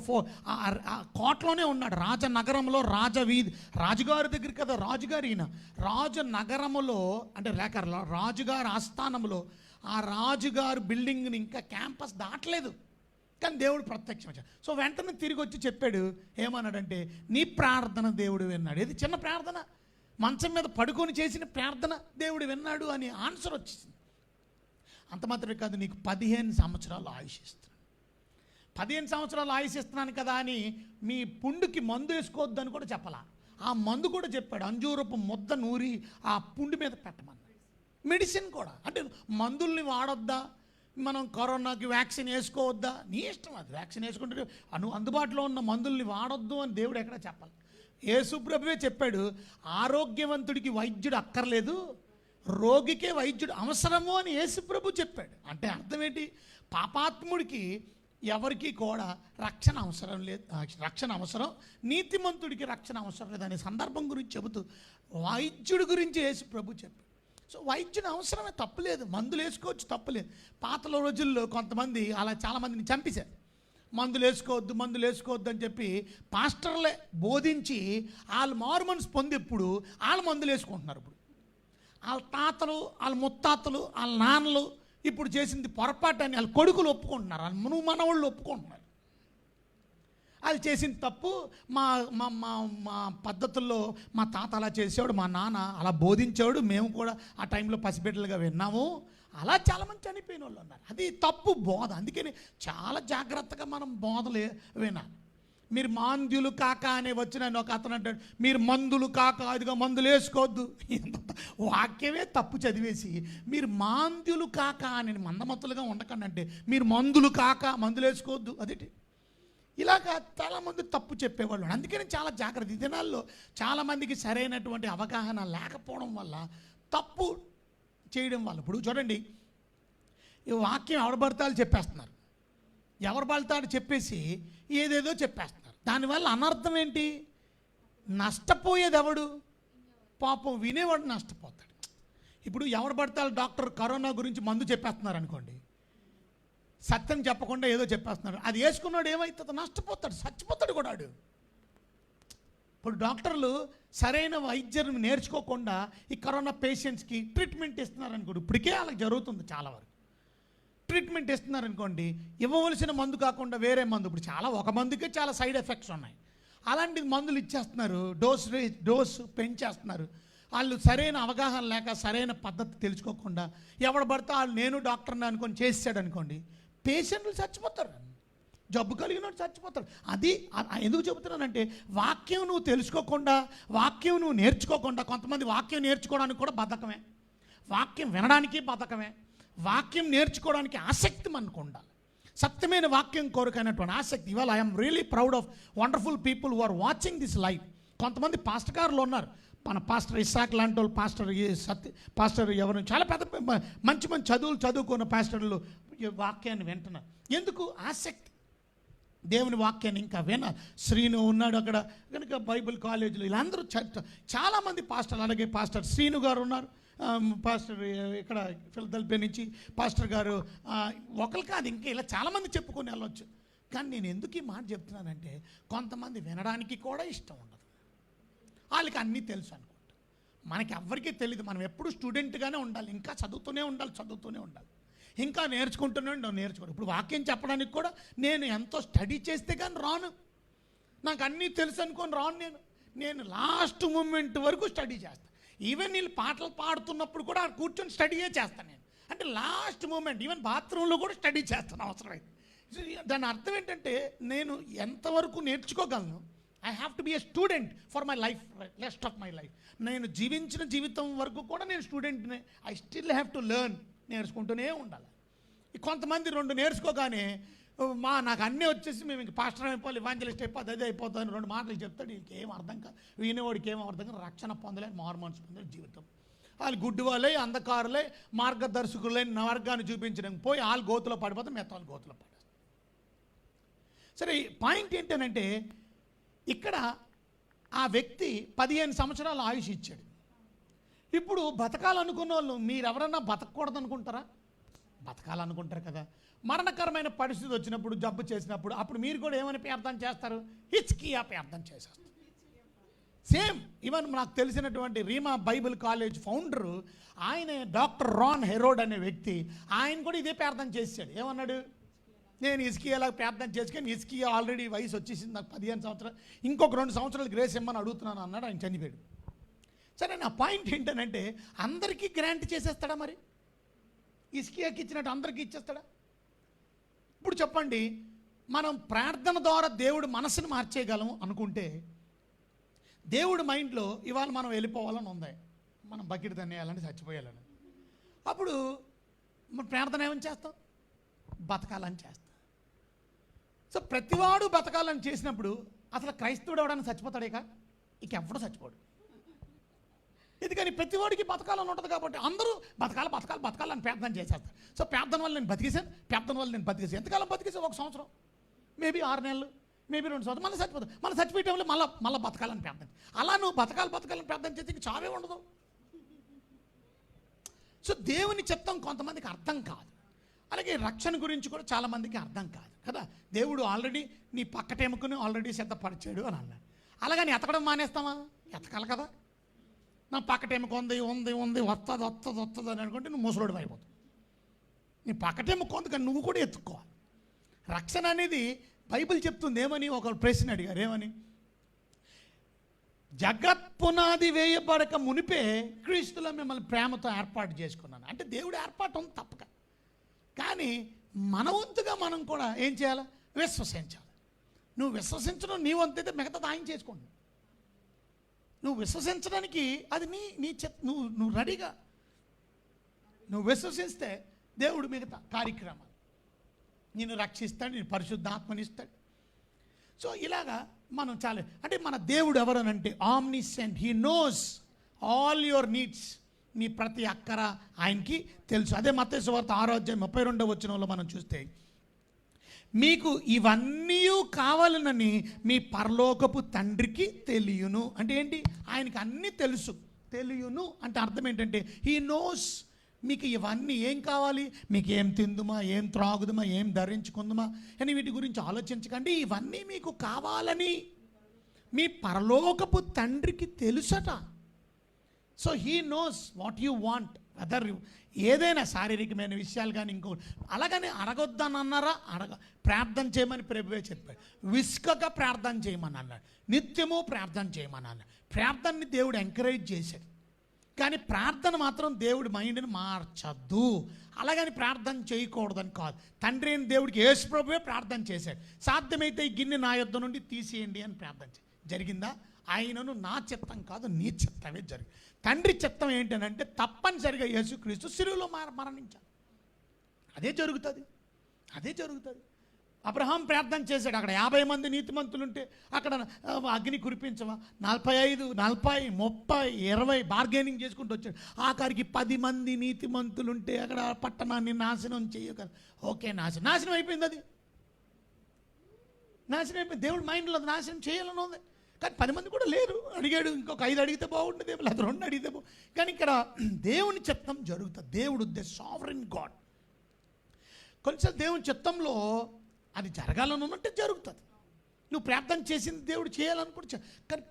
కోటలోనే ఉన్నాడు. రాజనగరంలో రాజవీధి, రాజుగారి దగ్గర కదా రాజుగారు ఈయన. రాజనగరములో అంటే లేక రాజుగారి ఆస్థానంలో ఆ రాజుగారు బిల్డింగ్ని ఇంకా క్యాంపస్ దాటలేదు, కానీ దేవుడు ప్రత్యక్షం వచ్చాడు. సో వెంటనే తిరిగి వచ్చి చెప్పాడు, ఏమన్నాడంటే, నీ ప్రార్థన దేవుడు విన్నాడు. ఇది చిన్న ప్రార్థన, మంచం మీద పడుకొని చేసిన ప్రార్థన దేవుడు విన్నాడు అని ఆన్సర్ వచ్చింది. అంత మాత్రమే కాదు, నీకు 15 సంవత్సరాలు ఆయుష్ ఇస్తున్నాను. 15 సంవత్సరాలు ఆయుష్ ఇస్తున్నాను కదా అని మీ పుండుకి మందు వేసుకోవద్దని కూడా చెప్పాలా. ఆ మందు కూడా చెప్పాడు, అంజూరపు ముద్ద నూరి ఆ పుండు మీద పెట్టమన్నాడు. మెడిసిన్ కూడా, అంటే మందుల్ని వాడొద్దా, మనం కరోనాకి వ్యాక్సిన్ వేసుకోవద్దా, నీ ఇష్టం. అది వ్యాక్సిన్ వేసుకుంటే అందుబాటులో ఉన్న మందుల్ని వాడొద్దు అని దేవుడు ఎక్కడ చెప్పాలి. యేసు ప్రభువే చెప్పాడు, ఆరోగ్యవంతుడికి వైద్యుడు అక్కర్లేదు, రోగికే వైద్యుడు అవసరము అని యేసు ప్రభు చెప్పాడు. అంటే అర్థం ఏంటి, పాపాత్ముడికి ఎవరికి కూడా రక్షణ అవసరం లేదు, రక్షణ అవసరం, నీతిమంతుడికి రక్షణ అవసరం లేదు అనే సందర్భం గురించి చెబుతూ వైద్యుడి గురించి యేసు ప్రభు చెప్పాడు. సో వైద్యుని అవసరమే, తప్పులేదు, మందులు వేసుకోవచ్చు, తప్పులేదు. పాత రోజుల్లో కొంతమంది అలా చాలామందిని చంపేశారు. మందులు వేసుకోవద్దు అని చెప్పి పాస్టర్లే బోధించి వాళ్ళు మారు మనసు పొందిప్పుడు వాళ్ళు మందులు వేసుకుంటున్నారు. ఇప్పుడు వాళ్ళ తాతలు, వాళ్ళ ముత్తాతలు, వాళ్ళ నాన్నలు ఇప్పుడు చేసింది పొరపాటు అని వాళ్ళ కొడుకులు ఒప్పుకుంటున్నారు, వాళ్ళ మనవాళ్ళు ఒప్పుకుంటున్నారు. వాళ్ళు చేసిన తప్పు, మా మా మా మా పద్ధతుల్లో మా తాత అలా చేసేవాడు, మా నాన్న అలా బోధించేవాడు, మేము కూడా ఆ టైంలో పసిబిడ్డలుగా విన్నాము, అలా చాలామంది చనిపోయిన వాళ్ళు ఉన్నారు. అది తప్పు బోధ. అందుకని చాలా జాగ్రత్తగా మనం బోధలు వినాలి. మీరు మాంద్యులు కాక అనే వచ్చిన ఒక అతను అంటాడు, మీరు మందులు కాక, అదిగా మందులు వేసుకోవద్దు. వాక్యమే తప్పు చదివేసి మీరు మాంద్యులు కాక అని మందమత్తులుగా ఉండకండి అంటే, మీరు మందులు కాక మందులు వేసుకోవద్దు అదేంటి, ఇలాగా చాలామంది తప్పు చెప్పేవాళ్ళు. అందుకని చాలా జాగ్రత్త. ఈ దినాల్లో చాలామందికి సరైనటువంటి అవగాహన లేకపోవడం వల్ల తప్పు చేయడం వల్ల, ఇప్పుడు చూడండి, ఈ వాక్యం ఎవరు పడతాలు చెప్పేస్తున్నారు, ఎవరు పడతాడు చెప్పేసి ఏదేదో చెప్పేస్తున్నారు. దానివల్ల అనర్థం ఏంటి, నష్టపోయేది ఎవడు, పాపం వినేవాడు నష్టపోతాడు. ఇప్పుడు ఎవరు పడతారు డాక్టర్ కరోనా గురించి మందు చెప్పేస్తున్నారు అనుకోండి, సత్యం చెప్పకుండా ఏదో చెప్పేస్తున్నారు, అది వేసుకున్నాడు ఏమవుతుందో నష్టపోతాడు, చచ్చిపోతాడు కూడా వాడు. ఇప్పుడు డాక్టర్లు సరైన వైద్యం నేర్చుకోకుండా ఈ కరోనా పేషెంట్స్కి ట్రీట్మెంట్ ఇస్తున్నారు అనుకోండి, ఇప్పటికే వాళ్ళకి జరుగుతుంది చాలా వరకు. ట్రీట్మెంట్ ఇస్తున్నారు అనుకోండి, ఇవ్వవలసిన మందు కాకుండా వేరే మందు, ఇప్పుడు చాలా ఒక మందుకే చాలా సైడ్ ఎఫెక్ట్స్ ఉన్నాయి, అలాంటి మందులు ఇచ్చేస్తున్నారు, డోసు పెంచేస్తున్నారు. వాళ్ళు సరైన అవగాహన లేక సరైన పద్ధతి తెలుసుకోకుండా ఎవడు పడితే వాళ్ళు నేను డాక్టర్ని అనుకొని చేసాడు అనుకోండి, పేషెంట్లు చచ్చిపోతారు, జబ్బు కలిగినట్టు చచ్చిపోతారు. అది ఎందుకు చెబుతున్నానంటే, వాక్యం నువ్వు తెలుసుకోకుండా, వాక్యం నువ్వు నేర్చుకోకుండా, కొంతమంది వాక్యం నేర్చుకోవడానికి కూడా బద్ధకమే, వాక్యం వినడానికి బద్ధకమే, వాక్యం నేర్చుకోవడానికి ఆసక్తి మనకు ఉండాలి. సత్యమైన వాక్యం కోరికైనటువంటి ఆసక్తి. ఇవాళ I'm really proud of wonderful people who are watching this live. కొంతమంది పాస్టర్ గారులు ఉన్నారు, మన పాస్టర్ ఇస్సాక్ లాంటి వాళ్ళు, పాస్టర్ ఎవరు చాలా పెద్ద మంచి మంచి చదువుకున్న పాస్టర్లు ఈ వాక్యాన్ని వింటున్నారు. ఎందుకు? ఆసక్తి. దేవుని వాక్యాన్ని ఇంకా వినాలి. శ్రీను ఉన్నాడు అక్కడ కనుక బైబిల్ కాలేజీలో, వీళ్ళందరూ చాలామంది పాస్టర్లు, అలాగే పాస్టర్ శ్రీను గారు ఉన్నారు, పాస్టర్ ఇక్కడ ఫిలదెల్ఫియా నుంచి పాస్టర్ గారు, ఒకరు కాదు ఇంకా ఇలా చాలామంది చెప్పుకొని వెళ్ళొచ్చు. కానీ నేను ఎందుకు ఈ మాట చెప్తున్నానంటే, కొంతమంది వినడానికి కూడా ఇష్టం ఉండదు, వాళ్ళకి అన్నీ తెలుసు అనుకుంటా. మనకి ఎవ్వరికీ తెలియదు. మనం ఎప్పుడు స్టూడెంట్గానే ఉండాలి, ఇంకా చదువుతూనే ఉండాలి, ఇంకా నేర్చుకోండి. ఇప్పుడు వాక్యం చెప్పడానికి కూడా నేను ఎంతో స్టడీ చేస్తే కానీ రాను, నాకు అన్నీ తెలుసు అనుకొని రాను. నేను లాస్ట్ మూమెంట్ వరకు స్టడీ చేస్తాను. ఈవెన్ వీళ్ళు పాటలు పాడుతున్నప్పుడు కూడా కూర్చొని స్టడీయే చేస్తాను నేను. అంటే లాస్ట్ మూమెంట్, ఈవెన్ బాత్రూంలో కూడా స్టడీ చేస్తాను అవసరమైతే. దాని అర్థం ఏంటంటే, నేను ఎంతవరకు నేర్చుకోగలను. I have to be a student for my life, rest of my life. నేను జీవించిన జీవితం వరకు కూడా నేను స్టూడెంట్నే. I still have to learn. నేర్చుకుంటూనే ఉండాలి. కొంతమంది 2 నేర్చుకోగానే నాకు అన్నీ వచ్చేసి మేము ఇంక పాస్టర్ అయిపోవాలి, ఇవాంజలిస్ట్ అయిపోతుంది, అదే అయిపోతుంది 2 మాటలు చెప్తాడు. వీళ్ళకి ఏం అర్థం కాదు, వినేవాడికి ఏం అర్థం కాదు. రక్షణ పొందలేని మారుమనసు పొందలేని జీవితం. వాళ్ళు గుడ్డి వాళ్ళే, అంధకారులే, మార్గదర్శకులే, మార్గాన్ని చూపించడం పోయి వాళ్ళు గోతులో పడిపోతే మిగతా వాళ్ళు గోతులో పడేస్తారు. సరే, పాయింట్ ఏంటనంటే, ఇక్కడ ఆ వ్యక్తి 15 సంవత్సరాల ఆయుష్ ఇచ్చాడు. ఇప్పుడు బతకాలనుకున్న వాళ్ళు, మీరెవరన్నా బతకూడదు అనుకుంటారా? బతకాలనుకుంటారు కదా. మరణకరమైన పరిస్థితి వచ్చినప్పుడు, జబ్బు చేసినప్పుడు, అప్పుడు మీరు కూడా ఏమని ప్రార్థన చేస్తారు? హిచ్కియా ప్రార్థన చేసేస్తారు. సేమ్ ఈవెన్ నాకు తెలిసినటువంటి రీమా బైబిల్ కాలేజ్ ఫౌండరు, ఆయన డాక్టర్ రాన్ హెరోడ్ అనే వ్యక్తి, ఆయన కూడా ఇదే ప్రార్థన చేశాడు. ఏమన్నాడు? నేను హిజ్కియాలా ప్రార్థన చేసుకొని, హిజ్కియా ఆల్రెడీ వయసు వచ్చేసింది, నాకు 15 సంవత్సరాలు, ఇంకొక 2 సంవత్సరాలు గ్రేస్ ఇమ్మని అడుగుతున్నాను అన్నాడు. ఆయన చనిపోయాడు. సరే, నా పాయింట్ ఏంటనంటే, అందరికీ గ్రాంట్ చేసేస్తాడా? మరి హిజ్కియాకి ఇచ్చినట్టు అందరికీ ఇచ్చేస్తాడా? ఇప్పుడు చెప్పండి, మనం ప్రార్థన ద్వారా దేవుడు మనసును మార్చేయగలం అనుకుంటే, దేవుడి మైండ్లో ఇవాళ మనం వెళ్ళిపోవాలని ఉంది, మనం బకెట్ తన్నేయాలని, చచ్చిపోయాలని. అప్పుడు మన ప్రార్థన ఏమని చేస్తాం? బతకాలని చేస్తాం. సో ప్రతివాడు బతకాలని చేసినప్పుడు అసలు క్రైస్తవుడు ఎవడని చచ్చిపోతాడేక? ఇక ఎవడు చచ్చిపోడు. ఎందుకని? ప్రతివాడికి బతకాలని ఉంటుంది కాబట్టి అందరూ బతకాలని ప్రార్థన చేసేస్తారు. సో ప్రార్థన వల్ల నేను బతికేసాను. ఎంతకాలం బతికేసాను? 1 సంవత్సరం, మేబీ 6 నెలలు, మేబీ 2 సంవత్సరాలు, మళ్ళీ చచ్చిపోతాం. మళ్ళీ చచ్చిపోయే వల్ల మళ్ళీ బతకాలని ప్రార్థన. అలా నువ్వు బతకాలని ప్రార్థన చేస్తే ఇంక చావే ఉండదు. సో దేవుని చిత్తం కొంతమందికి అర్థం కాదు. అలాగే రక్షణ గురించి కూడా చాలామందికి అర్థం కాదు కదా. దేవుడు ఆల్రెడీ నీ పక్కటెముకను ఆల్రెడీ సిద్ధపరిచాడు అని అన్నాడు. అలాగని ఎతకడం మానేస్తామా? ఎతకాలి కదా. నా పక్కటెముక ఉంది వస్తుంది అని అనుకుంటే నువ్వు ముసలోడు అయిపోతావు. నీ పక్కటెముక ఉంది కానీ నువ్వు కూడా ఎత్తుక్కోవాలి. రక్షణ అనేది బైబిల్ చెప్తుంది. ఏమని? ఒక ప్రశ్న అడిగారు. ఏమని? జగత్ పునాది వేయబడక మునిపే క్రీస్తులో మిమ్మల్ని ప్రేమతో ఏర్పాటు చేసుకున్నాను. అంటే దేవుడు ఏర్పాటు ఉంది తప్పక, కానీ మన వంతుగా మనం కూడా ఏం చేయాలి? విశ్వసించాలి. నువ్వు విశ్వసించడం నీ వంతు అయితే మిగతాది ఆయన చేసుకోండి. నువ్వు విశ్వసించడానికి అది నువ్వు రెడీగా నువ్వు విశ్వసిస్తే దేవుడు మిగతా కార్యక్రమాలు నిన్ను రక్షిస్తాడు, నేను పరిశుద్ధాత్మనిస్తాడు. సో ఇలాగా మనం చాలా, అంటే మన దేవుడు ఎవరనంటే omniscient. He knows all your needs. మీ ప్రతి అక్కర ఆయనకి తెలుసు. అదే మత్తయి సువార్త 6:32 మనం చూస్తే, మీకు ఇవన్నీ కావాలనని మీ పరలోకపు తండ్రికి తెలియను. అంటే ఏంటి? ఆయనకి అన్నీ తెలుసు. తెలియను అంటే అర్థం ఏంటంటే, హీ నోస్. మీకు ఇవన్నీ ఏం కావాలి, మీకు ఏం తిందుమా, ఏం త్రాగుదుమా, ఏం ధరించుకుందుమా అని వీటి గురించి ఆలోచించకండి. ఇవన్నీ మీకు కావాలని మీ పరలోకపు తండ్రికి తెలుసట. So he knows what you want. Whether ఏదైనా శారీరకమైన విషయాలు కానీ ఇంకో అలాగని అడగొద్దని అన్నారా? ప్రార్థన చేయమని ప్రభువే చెప్పాడు. విసుకగా ప్రార్థన చేయమని అన్నాడు. నిత్యము ప్రార్థన చేయమని అన్నాడు. ప్రార్థనని దేవుడు ఎంకరేజ్ చేశాడు. కానీ ప్రార్థన మాత్రం దేవుడి మైండ్ని మార్చద్దు. అలాగని ప్రార్థన చేయకూడదని కాదు. తండ్రి అయిన దేవుడికి యేసు ప్రభువే ప్రార్థన చేశాడు. సాధ్యమైతే ఈ గిన్నె నా యొద్ద నుండి తీసేయండి అని ప్రార్థన జరిగిందా? ఆయనను నా చిత్తం కాదు నీ చిత్తమే జరిగింది. తండ్రి చిత్తం ఏంటనంటే తప్పనిసరిగా యేసుక్రీస్తు శిలువలో మరణించాడు. అదే జరుగుతుంది. అబ్రహాం ప్రార్థన చేశాడు. అక్కడ 50 మంది నీతిమంతులు ఉంటే అక్కడ అగ్ని కురిపించవా? 45, 40, 30, 20 బార్గెనింగ్ చేసుకుంటూ వచ్చాడు. ఆఖరికి 10 మంది నీతిమంతులు ఉంటే అక్కడ పట్టణాన్ని నాశనం చేయగల. ఓకే, నాశనం అయిపోయింది. అది నాశనం అయిపోయింది. దేవుడు మైండ్లో నాశనం చేయాలని ఉంది. కానీ 10 మంది కూడా లేరు. అడిగాడు, ఇంకొక 5 అడిగితే బాగుంటుంది, లేదా 2 అడిగితే కానీ ఇక్కడ దేవుని చిత్తం జరుగుతుంది. దేవుడు ద సావరెన్ గాడ్. కొంచెం దేవుని చిత్తంలో అది జరగాలని ఉన్నట్టే జరుగుతుంది. నువ్వు ప్రార్థన చేసింది దేవుడు చేయాలనుకుంటే. కానీ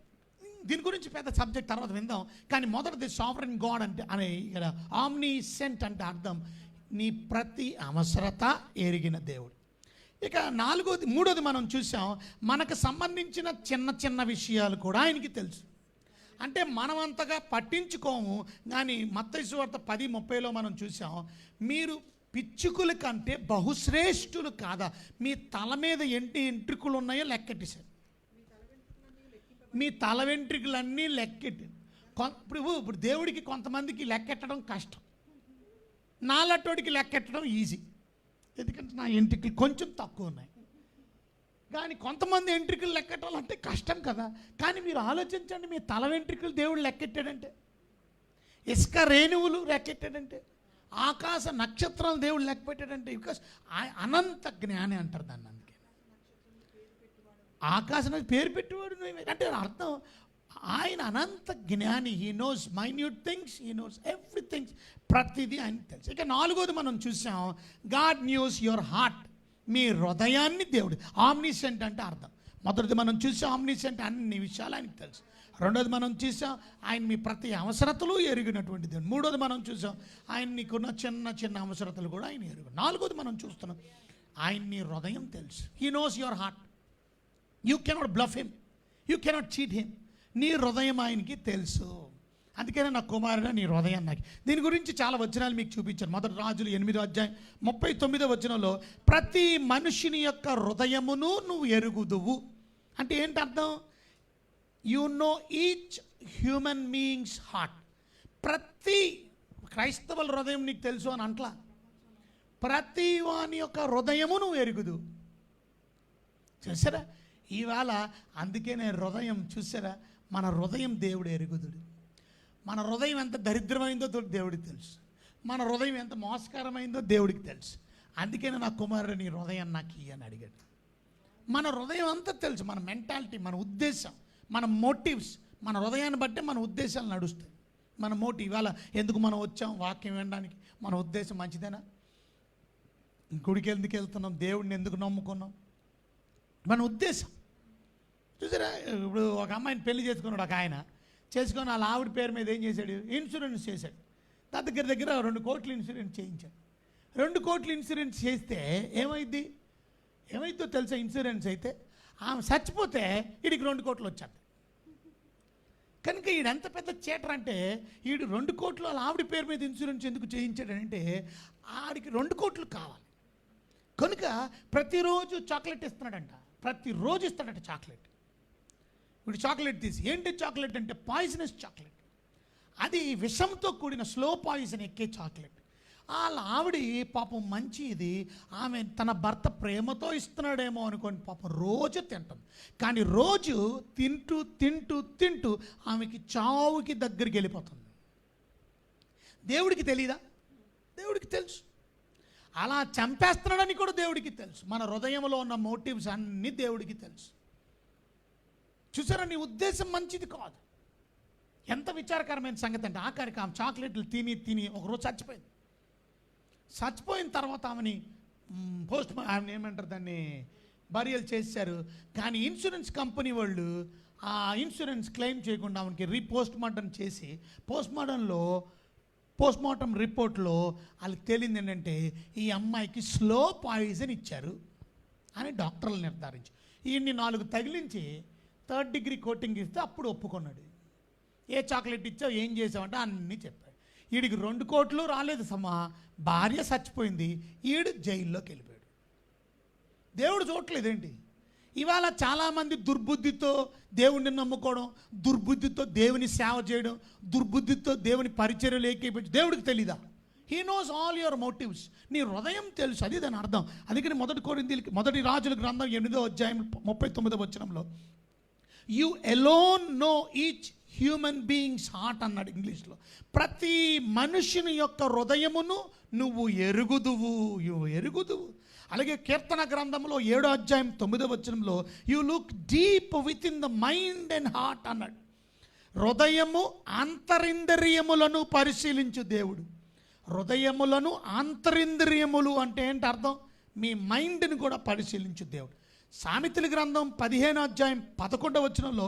దీని గురించి పెద్ద సబ్జెక్ట్ తర్వాత విందాం. కానీ మొదటిది సావరెన్ గాడ్ అంటే అనే ఇక్కడ ఆమ్నిసెంట్ అంటే అర్థం నీ ప్రతి అవసరత ఎరిగిన దేవుడు. ఇక మూడోది మనం చూసాం, మనకు సంబంధించిన చిన్న విషయాలు కూడా ఆయనకి తెలుసు. అంటే మనం అంతగా పట్టించుకోము. కానీ మత్తయి సువార్త 10:30లో మనం చూసాం, మీరు పిచ్చుకుల కంటే బహుశ్రేష్ఠులు కాదా? మీ తల మీద ఎన్ని ఎంట్రుకలు ఉన్నాయో లెక్కెట్టేశారు. మీ తల వెంట్రుకలన్నీ లెక్కెట్టి. ఇప్పుడు దేవుడికి కొంతమందికి లెక్కెట్టడం కష్టం, నాలటోడికి లెక్కెట్టడం ఈజీ. ఎందుకంటే నా ఎంట్రుకలు కొంచెం తక్కువ ఉన్నాయి. కానీ కొంతమంది ఎంట్రుకలు లెక్కెట్టాలంటే కష్టం కదా. కానీ మీరు ఆలోచించండి, మీ తల వెంట్రుకలు దేవుడు లెక్కెట్టాడంటే, ఇసుక రేణువులు లెక్కెట్టాడంటే, ఆకాశ నక్షత్రాలు దేవుడు లెక్క పెట్టాడంటే, బికాస్ అనంత జ్ఞాని అంటారు దాన్ని. అందుకే ఆకాశం పేరు పెట్టేవాడు అంటే అర్థం ఆయన అనంత జ్ఞాని. He knows minute things, he knows everything's. ప్రతిదీ ఆయన తెలుసు. ఇక 4వది మనం చూసాం, గాడ్ న్యూస్ యువర్ హార్ట్. మీ హృదయాన్ని దేవుడు. ఆమ్నిసెంట్ అంటే అర్థం. మొదటిది మనం చూసాం, ఆమ్నిసెంట్ అన్ని విషయాలు ఆయనకు తెలుసు. 2వది మనం చూసాం, ఆయన మీ ప్రతి అవసరతలు ఎరిగినటువంటి దేవుడు. 3వది మనం చూసాం, ఆయన నీకున్న చిన్న అవసరతలు కూడా ఆయన ఎరుగు. 4వది మనం చూస్తున్నాం, ఆయన నీ హృదయం తెలుసు. He knows your heart. You cannot bluff him, you cannot cheat him. నీ హృదయం ఆయనకి తెలుసు. అందుకనే నా కుమారుడు నీ హృదయం నాకు. దీని గురించి చాలా వచనాలు మీకు చూపించాను. మొదటి రాజులు 8:39 ప్రతి మనుషుని యొక్క హృదయమును నువ్వు ఎరుగుదువు అంటే ఏంటి అర్థం? You know each human beings heart. ప్రతి క్రైస్తవుల హృదయం నీకు తెలుసు అని అంట్లా. ప్రతి వాని యొక్క హృదయము నువ్వు ఎరుగుదు. చూసారా ఇవాళ? అందుకే నేను హృదయం చూసారా, మన హృదయం దేవుడు ఎరుగుదుడు. మన హృదయం ఎంత దరిద్రమైందో దేవుడికి తెలుసు. మన హృదయం ఎంత మోసకరమైందో దేవుడికి తెలుసు. అందుకే నా కుమారుడు నీ హృదయం నాకు ఇయ్యని అడిగాడు. మన హృదయం అంతా తెలుసు. మన మెంటాలిటీ, మన ఉద్దేశం, మన మోటివ్స్, మన హృదయాన్ని బట్టే మన ఉద్దేశాలు నడుస్తాయి. మన మోటివ్ ఇవాళ ఎందుకు మనం వచ్చాం వాక్యం వినడానికి, మన ఉద్దేశం మంచిదేనా? గుడికి ఎందుకు వెళ్తున్నాం, దేవుడిని ఎందుకు నమ్ముకున్నాం, మన ఉద్దేశం చూసారా? ఇప్పుడు ఒక అమ్మాయిని పెళ్లి చేసుకున్నాడు ఒక ఆయన. చేసుకొని వాళ్ళ ఆవిడ పేరు మీద ఏం చేశాడు? ఇన్సూరెన్స్ చేశాడు. దాని దగ్గర 2 కోట్ల ఇన్సూరెన్స్ చేయించాడు. 2 కోట్ల ఇన్సూరెన్స్ చేస్తే ఏమైందో తెలుసా? ఇన్సూరెన్స్ అయితే ఆమె చచ్చిపోతే వీడికి 2 కోట్లు వచ్చాడు. కనుక ఈడెంత పెద్ద చీటర్ అంటే, వీడు 2 కోట్లు వాళ్ళ ఆవిడ పేరు మీద ఇన్సూరెన్స్ ఎందుకు చేయించాడంటే ఆడికి 2 కోట్లు కావాలి. కనుక ప్రతిరోజు చాక్లెట్ ఇస్తున్నాడంట. ప్రతిరోజు ఇస్తాడట చాక్లెట్. వీడు చాక్లెట్ తీసి, ఏంటి చాక్లెట్ అంటే పాయిజనస్ చాక్లెట్. అది విషంతో కూడిన స్లో పాయిజన్ ఎక్కే చాక్లెట్. వాళ్ళ ఆవిడ పాపం మంచిది, ఆమె తన భర్త ప్రేమతో ఇస్తున్నాడేమో అనుకోని పాపం రోజు తింటుంది. కానీ రోజు తింటూ తింటూ తింటూ ఆమెకి చావుకి దగ్గరికి వెళ్ళిపోతుంది. దేవుడికి తెలీదా? దేవుడికి తెలుసు. అలా చంపేస్తున్నాడని కూడా దేవుడికి తెలుసు. మన హృదయంలో ఉన్న మోటివ్స్ అన్నీ దేవుడికి తెలుసు. చూసారా? నీ ఉద్దేశం మంచిది కాదు. ఎంత విచారకరమైన సంగతి అంటే ఆఖరికి ఆమె చాక్లెట్లు తిని ఒకరోజు చచ్చిపోయింది. చచ్చిపోయిన తర్వాత ఆమెని ఆమెను ఏమంటారు దాన్ని, బరియల్ చేశారు. కానీ ఇన్సూరెన్స్ కంపెనీ వాళ్ళు ఆ ఇన్సూరెన్స్ క్లెయిమ్ చేయకుండా ఆమెకి రీపోస్ట్మార్టం చేసి, పోస్ట్మార్టం రిపోర్ట్లో వాళ్ళకి తేలింది ఏంటంటే ఈ అమ్మాయికి స్లో పాయిజన్ ఇచ్చారు అని డాక్టర్లు నిర్ధారించి, ఈయన్ని 4 తగిలించి 3rd డిగ్రీ కోటింగ్ ఇస్తే అప్పుడు ఒప్పుకున్నాడు. ఏ చాక్లెట్ ఇచ్చావు, ఏం చేసావంటే అన్నీ చెప్పాడు. వీడికి 2 కోట్లు రాలేదు సమా, భార్య చచ్చిపోయింది, ఈడు జైల్లోకి వెళ్ళిపోయాడు. దేవుడు చూడలేదేంటి? ఇవాళ చాలామంది దుర్బుద్ధితో దేవుడిని నమ్ముకోవడం, దుర్బుద్ధితో దేవుని సేవ చేయడం, దుర్బుద్ధితో దేవుని పరిచర్యలు ఏకీపించడం. దేవుడికి తెలీదా? He knows all your motives. నీ హృదయం తెలుసు, అది దాని అర్థం. అందుకని మొదటి రాజుల గ్రంథం 8వ అధ్యాయం 39వ వచనంలో you alone know each human beings heart అన్నాడు ఇంగ్లీష్లో. ప్రతి మనుషుని యొక్క హృదయమును నువ్వు ఎరుగుదువు. అలాగే కీర్తన గ్రంథంలో 7వ అధ్యాయం 9వ వచనంలో you look deep with in the mind and heart అన్నాడు. హృదయము అంతరింద్రియములను పరిశీలించు దేవుడు. హృదయములను అంతరింద్రియములు అంటే ఏంటి అర్థం? మీ మైండ్ని కూడా పరిశీలించు దేవుడు. సామెతల గ్రంథం 15వ అధ్యాయం 11వ వచనంలో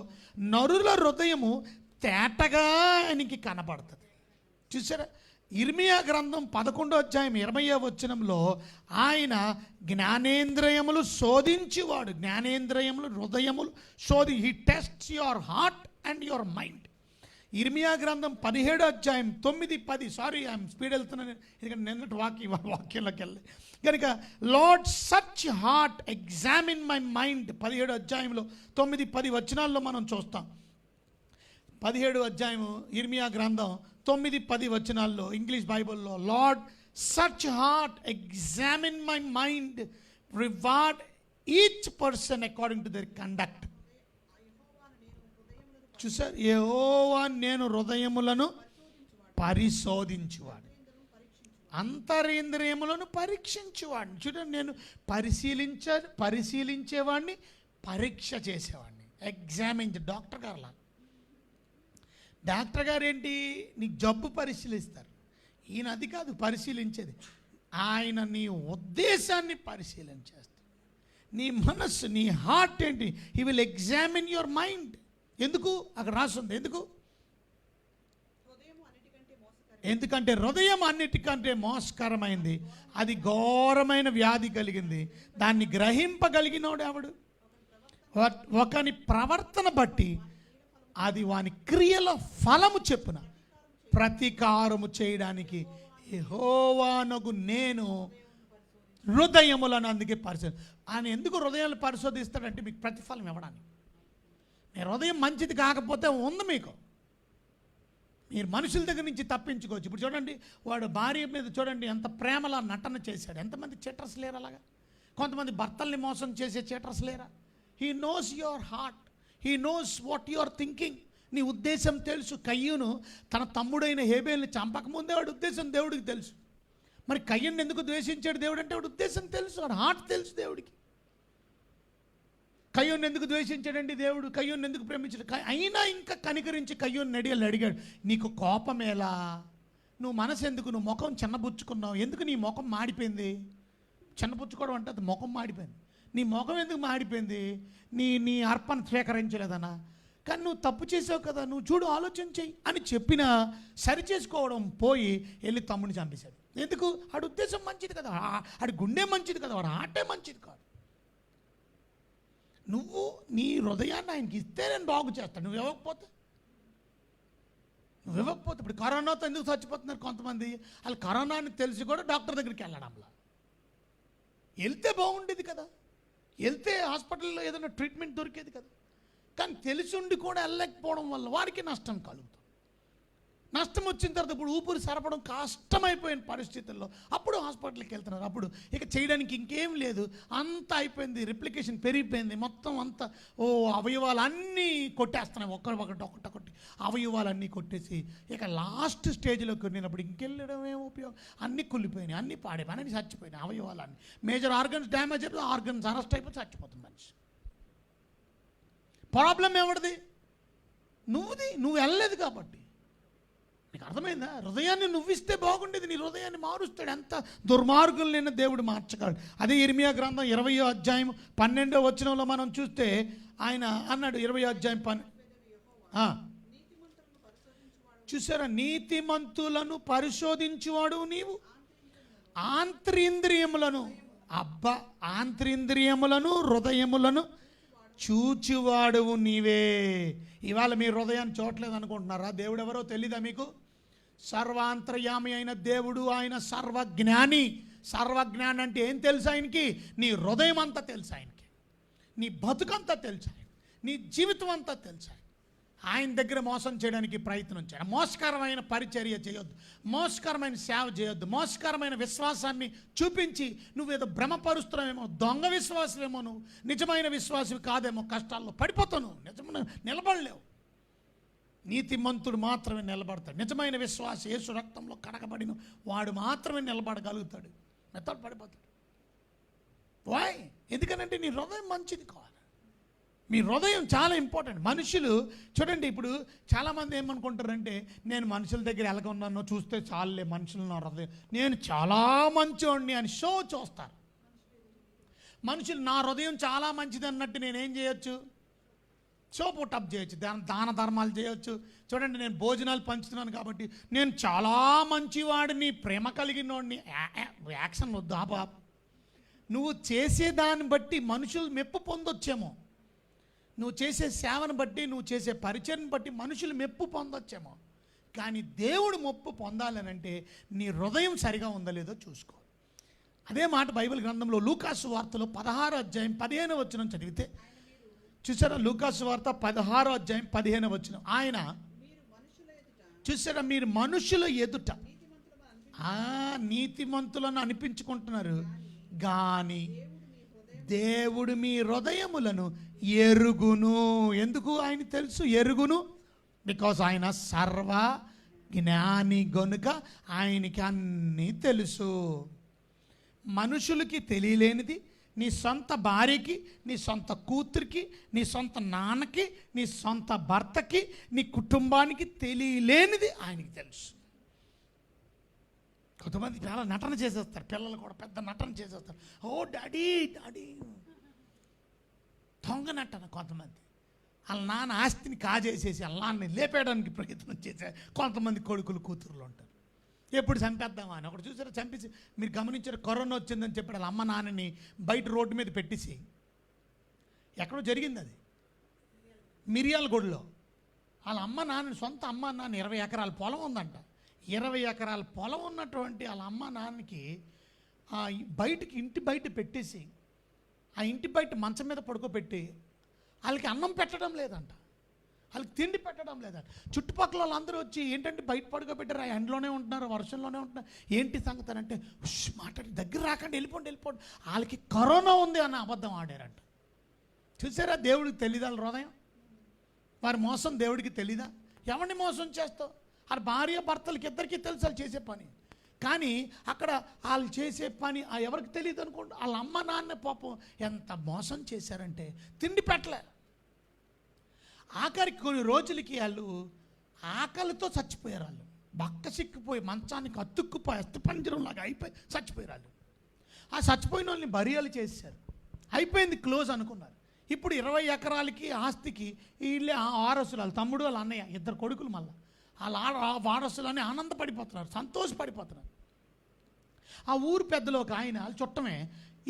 నరుల హృదయము తేటగా ఆయనకి కనబడుతుంది. చూసారా? ఇర్మియా గ్రంథం 11వ అధ్యాయం 20వ వచనంలో ఆయన జ్ఞానేంద్రియములు శోధించేవాడు. జ్ఞానేంద్రియములు హృదయములు he tests your heart and your mind. ఇర్మియా గ్రంథం 17వ అధ్యాయం 9, 10 సారీ ఐఎమ్ స్పీడ్ వెళ్తున్నాను ఎందుకంటే నిన్నటి వాక్యంలోకి వెళ్ళి కనుక లార్డ్ సచ్ హార్ట్ ఎగ్జామిన్ మై మైండ్ 17వ అధ్యాయంలో 9, 10 వచనాల్లో మనం చూస్తాం. 17వ అధ్యాయం ఇర్మియా గ్రంథం 9, 10 వచనాల్లో ఇంగ్లీష్ బైబిల్లో లార్డ్ సచ్ heart examine my mind reward each person according to their conduct. చూసారు? యెహోవా నేను హృదయములను పరిశోధించువాడు, అంతరేంద్రియములను పరీక్షించువాడిని. చూడండి, నేను పరిశీలించేవాడిని, పరీక్ష చేసేవాడిని. ఎగ్జామిన్. డాక్టర్ గారు ఏంటి? నీకు జబ్బు పరిశీలిస్తారు. ఈయన అది కాదు పరిశీలించేది, ఆయన నీ ఉద్దేశాన్ని పరిశీలన చేస్తారు. నీ మనస్సు, నీ హార్ట్ ఏంటి? He will examine your mind. ఎందుకు? అక్కడ రాస్తుంది. ఎందుకంటే హృదయం అన్నిటికంటే మోసకరమైంది, అది ఘోరమైన వ్యాధి కలిగింది, దాన్ని గ్రహింపగలిగినోడు ఎవడు? ఒకని ప్రవర్తన బట్టి అది వాని క్రియల ఫలము చెప్పున ప్రతీకారము చేయడానికి యెహోవానగు నేను హృదయములను అందుకే ఆయన ఎందుకు హృదయాలు పరిశోధిస్తాడంటే మీకు ప్రతిఫలం ఇవ్వడానికి. మీ హృదయం మంచిది కాకపోతే ఉంది మీకు, మీరు మనుషుల దగ్గర నుంచి తప్పించుకోవచ్చు. ఇప్పుడు చూడండి, వాడు భార్య మీద చూడండి ఎంత ప్రేమలా నటన చేశాడు. ఎంతమంది చీటర్స్ లేరు అలాగా? కొంతమంది భర్తల్ని మోసం చేసే చీటర్స్ లేరా? He knows your heart, he knows what you are thinking. నీ ఉద్దేశం తెలుసు. కయ్యూను తన తమ్ముడైన హేబేల్ని చంపకముందే వాడి ఉద్దేశం దేవుడికి తెలుసు. మరి కయ్యూని ఎందుకు ద్వేషించాడు దేవుడు అంటే వాడి ఉద్దేశం తెలుసు, వాడు హార్ట్ తెలుసు దేవుడికి. కయ్యూని ఎందుకు ద్వేషించాడండి దేవుడు? కయ్యూని ఎందుకు ప్రేమించాడు? అయినా ఇంకా కనికరించి కయ్యూని అడిగాడు, నీకు కోపమేలా? నువ్వు మనసు ఎందుకు? నువ్వు ముఖం చిన్నబుచ్చుకున్నావు ఎందుకు? నీ ముఖం మాడిపోయింది. చిన్నబుచ్చుకోవడం అంటే అది ముఖం మాడిపోయింది. నీ ముఖం ఎందుకు మాడిపోయింది? నీ అర్పణ స్వీకరించలేదనా? కానీ నువ్వు తప్పు చేసావు కదా, నువ్వు చూడు, ఆలోచన చెయ్యి అని చెప్పినా సరి చేసుకోవడం పోయి వెళ్ళి తమ్ముడిని చంపేశాడు. ఎందుకు? ఆడి ఉద్దేశం మంచిది కదా, ఆడి గుండె మంచిది కదా, వాడు హార్టే మంచిది కాదు. నువ్వు నీ హృదయాన్ని ఆయనకి ఇస్తే నేను బాగు చేస్తాను. నువ్వు ఇవ్వకపోతే ఇప్పుడు కరోనాతో ఎందుకు చచ్చిపోతున్నారు కొంతమంది? వాళ్ళు కరోనాని తెలిసి కూడా డాక్టర్ దగ్గరికి వెళ్ళడంలా. వెళ్తే బాగుండేది కదా, వెళ్తే హాస్పిటల్లో ఏదైనా ట్రీట్మెంట్ దొరికేది కదా. కానీ తెలిసి ఉండి కూడా వెళ్ళలేకపోవడం వల్ల వారికి నష్టం కలుగుతుంది. నష్టం వచ్చిన తర్వాత ఇప్పుడు ఊపిరి సరపడం కష్టమైపోయిన పరిస్థితుల్లో అప్పుడు హాస్పిటల్కి వెళ్తున్నారు. అప్పుడు ఇక చేయడానికి ఇంకేం లేదు, అంతా అయిపోయింది, రిప్లికేషన్ పెరిగిపోయింది, మొత్తం అంతా అవయవాలన్నీ కొట్టేస్తున్నాయి. ఒకటి అవయవాలన్నీ కొట్టేసి ఇక లాస్ట్ స్టేజ్లోకి వెళ్ళినప్పుడు ఇంకెళ్ళడం ఏం ఉపయోగం? అన్నీ కుళ్ళిపోయినాయి, అన్నీ పాడైపోయి, అన్నీ చచ్చిపోయినాయి అవయవాలన్నీ. మేజర్ ఆర్గన్స్ డ్యామేజ్ అయిపోయి ఆర్గన్స్ అరెస్ట్ అయిపోయి చచ్చిపోతుంది మనిషి. ప్రాబ్లం ఎవరిది? నువ్వు వెళ్ళలేదు కాబట్టి. నీకు అర్థమైందా? హృదయాన్ని నువ్విస్తే బాగుండేది, నీ హృదయాన్ని మారుస్తాడు. ఎంత దుర్మార్గులైన దేవుడు మార్చగలడు. అదే ఇర్మియా గ్రంథం 20వ అధ్యాయం 12వ వచనంలో మనం చూస్తే ఆయన అన్నాడు, 20వ అధ్యాయం చూసారా? నీతిమంతులను పరిశోధించువాడు నీవు, ఆంతరింద్రియములను హృదయములను చూచువాడువు నీవే. ఇవాళ మీ హృదయాన్ని చూడలేదు అనుకుంటున్నారా? దేవుడు ఎవరో తెలీదా మీకు? సర్వాంతర్యామి అయిన దేవుడు, ఆయన సర్వజ్ఞాని. సర్వజ్ఞాని అంటే ఏం తెలుసు ఆయనకి? నీ హృదయం అంతా తెలుసు ఆయనకి, నీ బతుకంతా తెలుసు ఆయన, నీ జీవితం అంతా తెలుసు ఆయన. ఆయన దగ్గర మోసం చేయడానికి ప్రయత్నం చేయాలి. మోసకరమైన పరిచర్య చేయొద్దు, మోసకరమైన సేవ చేయొద్దు, మోసకరమైన విశ్వాసాన్ని చూపించి నువ్వేదో భ్రమపరుస్తున్నావేమో, దొంగ విశ్వాసమేమో, నువ్వు నిజమైన విశ్వాసం కాదేమో, కష్టాల్లో పడిపోతావు, నిజమైన నిలబడలేవు. నీతిమంతుడు మాత్రమే నిలబడతాడు. నిజమైన విశ్వాసం యేసు రక్తంలో కడగబడిన వాడు మాత్రమే నిలబడగలుగుతాడు. మెత్తడు పడిపోతాడు. వాయ్? ఎందుకనంటే నీ హృదయం మంచిది కావాలి. మీ హృదయం చాలా ఇంపార్టెంట్. మనుషులు చూడండి, ఇప్పుడు చాలామంది ఏమనుకుంటారంటే, నేను మనుషుల దగ్గర ఎలాగ ఉన్నానో చూస్తే చాలులే, మనుషులు నా హృదయం, నేను చాలా మంచోడిని అని షో చూస్తారు. మనుషులు నా హృదయం చాలా మంచిది అన్నట్టు నేనేం చేయొచ్చు? షో పుట్టప్ చేయొచ్చు, దాన ధర్మాలు చేయొచ్చు. చూడండి, నేను భోజనాలు పంచుతున్నాను కాబట్టి నేను చాలా మంచివాడిని, ప్రేమ కలిగినోడిని. యాక్షన్ వద్దు, ఆపా. నువ్వు చేసేదాన్ని బట్టి మనుషులు మెప్పు పొందొచ్చేమో, నువ్వు చేసే సేవను బట్టి, నువ్వు చేసే పరిచయను బట్టి మనుషులు మెప్పు పొందొచ్చేమో, కానీ దేవుడు మెప్పు పొందాలనంటే నీ హృదయం సరిగా ఉందో లేదో చూసుకో. అదే మాట బైబిల్ గ్రంథంలో లూకాసు వార్తలో 16వ అధ్యాయం 15వ వచనం చదివితే చూసారా? లూకాసు వార్త 16వ అధ్యాయం 15వ వచనం. ఆయన చూసారా, మీరు మనుషుల ఎదుట నీతిమంతులను అనిపించుకుంటున్నారు, కానీ దేవుడు మీ హృదయములను ఎరుగును. ఎందుకు ఆయన తెలుసు? ఎరుగును. బికాజ్ ఆయన సర్వ జ్ఞాని గనుక ఆయనకి అన్నీ తెలుసు. మనుషులకి తెలియలేనిది నీ సొంత భార్యకి, నీ సొంత కూతురికి, నీ సొంత నాన్నకి, నీ సొంత భర్తకి, నీ కుటుంబానికి తెలియలేనిది ఆయనకి తెలుసు. కొంతమంది చాలా నటన చేసేస్తారు, పిల్లలు కూడా పెద్ద నటన చేసేస్తారు. ఓ డాడీ డాడీ, దొంగ నటన. కొంతమంది వాళ్ళ నాన్న ఆస్తిని కాజేసేసి వాళ్ళ నాన్నని లేపేయడానికి ప్రయత్నం చేసే కొంతమంది కొడుకులు కూతురులు ఉంటారు. ఎప్పుడు చంపేద్దామా అని. ఒకటి చూసారా, చంపేసి మీరు గమనించారు, కరోనా వచ్చిందని చెప్పి వాళ్ళ అమ్మ నాన్నని బయట రోడ్డు మీద పెట్టేసి, ఎక్కడో జరిగింది అది, మిర్యాలగూడలో. వాళ్ళ అమ్మ నాన్నని, సొంత అమ్మ నాన్న 20 ఎకరాల పొలం ఉందంట. 20 ఎకరాల పొలం ఉన్నటువంటి వాళ్ళ అమ్మ నాన్నకి బయటికి, ఇంటి బయట పెట్టేసి, ఆ ఇంటి బయట మంచం మీద పడుకోబెట్టి వాళ్ళకి అన్నం పెట్టడం లేదంట, వాళ్ళకి తిండి పెట్టడం లేదంట. చుట్టుపక్కల వాళ్ళందరూ వచ్చి ఏంటంటే బయట పడుకోబెట్టారు, ఆ ఎండలోనే ఉంటున్నారు, వర్షంలోనే ఉంటున్నారు, ఏంటి సంగతి అని అంటే, మాట్లాడి దగ్గర రాకండి, వెళ్ళిపోండి. వాళ్ళకి కరోనా ఉంది అన్న అబద్ధం ఆడారంట. చూసారా? దేవుడికి తెలీదా వాళ్ళ హృదయం? వారి మోసం దేవుడికి తెలీదా? ఎవరిని మోసం చేస్తావు? ఆ భార్య భర్తలకి ఇద్దరికీ తెలుసు వాళ్ళు చేసే పని, కానీ అక్కడ వాళ్ళు చేసే పని ఎవరికి తెలియదు అనుకోండి. వాళ్ళ అమ్మ నాన్న పాపం ఎంత మోసం చేశారంటే తిండి పెట్టలే. ఆఖరికి కొన్ని రోజులకి వాళ్ళు ఆకలితో చచ్చిపోయారు. వాళ్ళు బక్క సిక్కిపోయి మంచానికి అతుక్కుపోయి అస్థిపంజరంలాగా అయిపోయి చచ్చిపోయారు వాళ్ళు. ఆ చచ్చిపోయిన వాళ్ళని బరియాలు చేశారు, అయిపోయింది, క్లోజ్ అనుకున్నారు. ఇప్పుడు 20 ఎకరాలకి ఆస్తికి వీళ్ళే వారసులు, వాళ్ళ తమ్ముడు వాళ్ళ అన్నయ్య, 2 కొడుకులు. మళ్ళీ వాళ్ళ వారసులని ఆనందపడిపోతున్నారు, సంతోషపడిపోతున్నారు. ఆ ఊరు పెద్దలు ఒక ఆయన, వాళ్ళు చుట్టమే,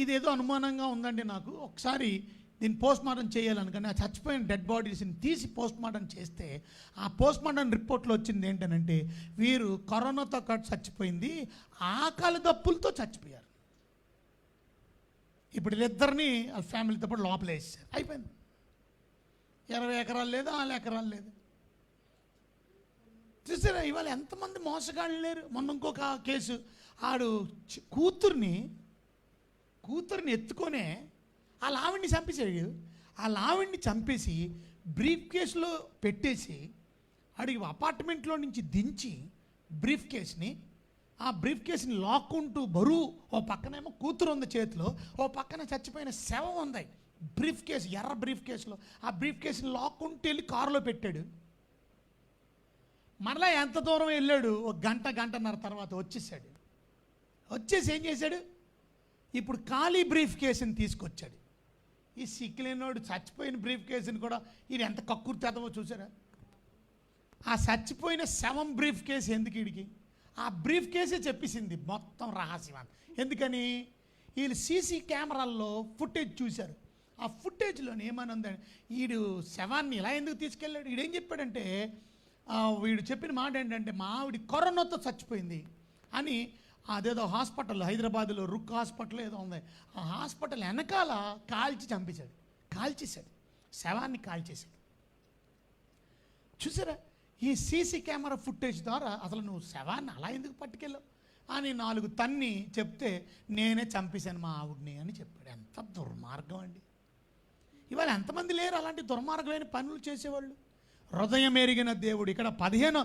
ఇదేదో అనుమానంగా ఉందండి నాకు, ఒకసారి దీన్ని పోస్ట్ మార్టం చేయాలనుకని ఆ చచ్చిపోయిన డెడ్ బాడీస్ని తీసి పోస్ట్ మార్టం చేస్తే ఆ పోస్ట్ మార్టం రిపోర్ట్లో వచ్చింది ఏంటనంటే, వీరు కరోనాతో కట్ చచ్చిపోయింది, ఆకలి దప్పులతో చచ్చిపోయారు. ఇప్పుడు వీళ్ళిద్దరిని వాళ్ళ ఫ్యామిలీతో పాటు లోపల వేసారు, అయిపోయింది. 20 ఎకరాలు లేదు, 4 ఎకరాలు లేదు. చూసారా? ఇవాళ ఎంతమంది మోసగాళ్ళు లేరు. మొన్న ఇంకొక కేసు, ఆడు కూతుర్ని ఎత్తుకొనే వాళ్ళ ఆవిడ్ని చంపేసాడు. వాళ్ళ ఆవిడ్ని చంపేసి బ్రీఫ్ కేసులో పెట్టేసి అడిగి అపార్ట్మెంట్లో నుంచి దించి బ్రీఫ్ కేసుని, ఆ బ్రీఫ్ కేసుని లాక్కుంటూ బరువు, ఓ పక్కనేమో కూతురు ఉంది చేతిలో, ఓ పక్కన చచ్చిపోయిన శవం ఉంది బ్రీఫ్ కేసు, ఎర్ర బ్రీఫ్ కేసులో. ఆ బ్రీఫ్ కేసుని లాక్కుంటూ వెళ్ళి కారులో పెట్టాడు. మరలా ఎంత దూరం వెళ్ళాడు, ఒక గంటన్నర తర్వాత వచ్చేసాడు. వచ్చేసి ఏం చేశాడు, ఇప్పుడు ఖాళీ బ్రీఫ్ కేసుని తీసుకొచ్చాడు. ఈ సిక్కిలేనోడు చచ్చిపోయిన బ్రీఫ్ కేసుని కూడా ఇది ఎంత కక్కురు తెదవో చూసారా? ఆ చచ్చిపోయిన శవం బ్రీఫ్ కేసు ఎందుకు వీడికి? ఆ బ్రీఫ్ కేసే చెప్పేసింది మొత్తం రహస్యం. ఎందుకని? వీళ్ళు సీసీ కెమెరాల్లో ఫుటేజ్ చూశారు. ఆ ఫుటేజ్లోని ఏమని ఉందంటే, వీడు శవాన్ని ఇలా ఎందుకు తీసుకెళ్ళాడు, వీడేం చెప్పాడంటే, వీడు చెప్పిన మాట ఏంటంటే, మా ఆవిడ కరోనాతో చచ్చిపోయింది అని అదేదో హాస్పిటల్ హైదరాబాద్లో రుక్ హాస్పిటల్ ఏదో ఉంది, ఆ హాస్పిటల్ వెనకాల కాల్చేశాడు, శవాన్ని కాల్చేశాడు. చూసారా, ఈ సీసీ కెమెరా ఫుటేజ్ ద్వారా అసలు నువ్వు శవాన్ని అలా ఎందుకు పట్టుకెళ్ళావు అని 4 తన్ని చెప్తే, నేనే చంపేశాను మా ఆవిడ్ని అని చెప్పాడు. ఎంత దుర్మార్గం అండి! ఇవాళ ఎంతమంది లేరు అలాంటి దుర్మార్గమైన పనులు చేసేవాళ్ళు? హృదయం ఎరిగిన దేవుడు. ఇక్కడ 16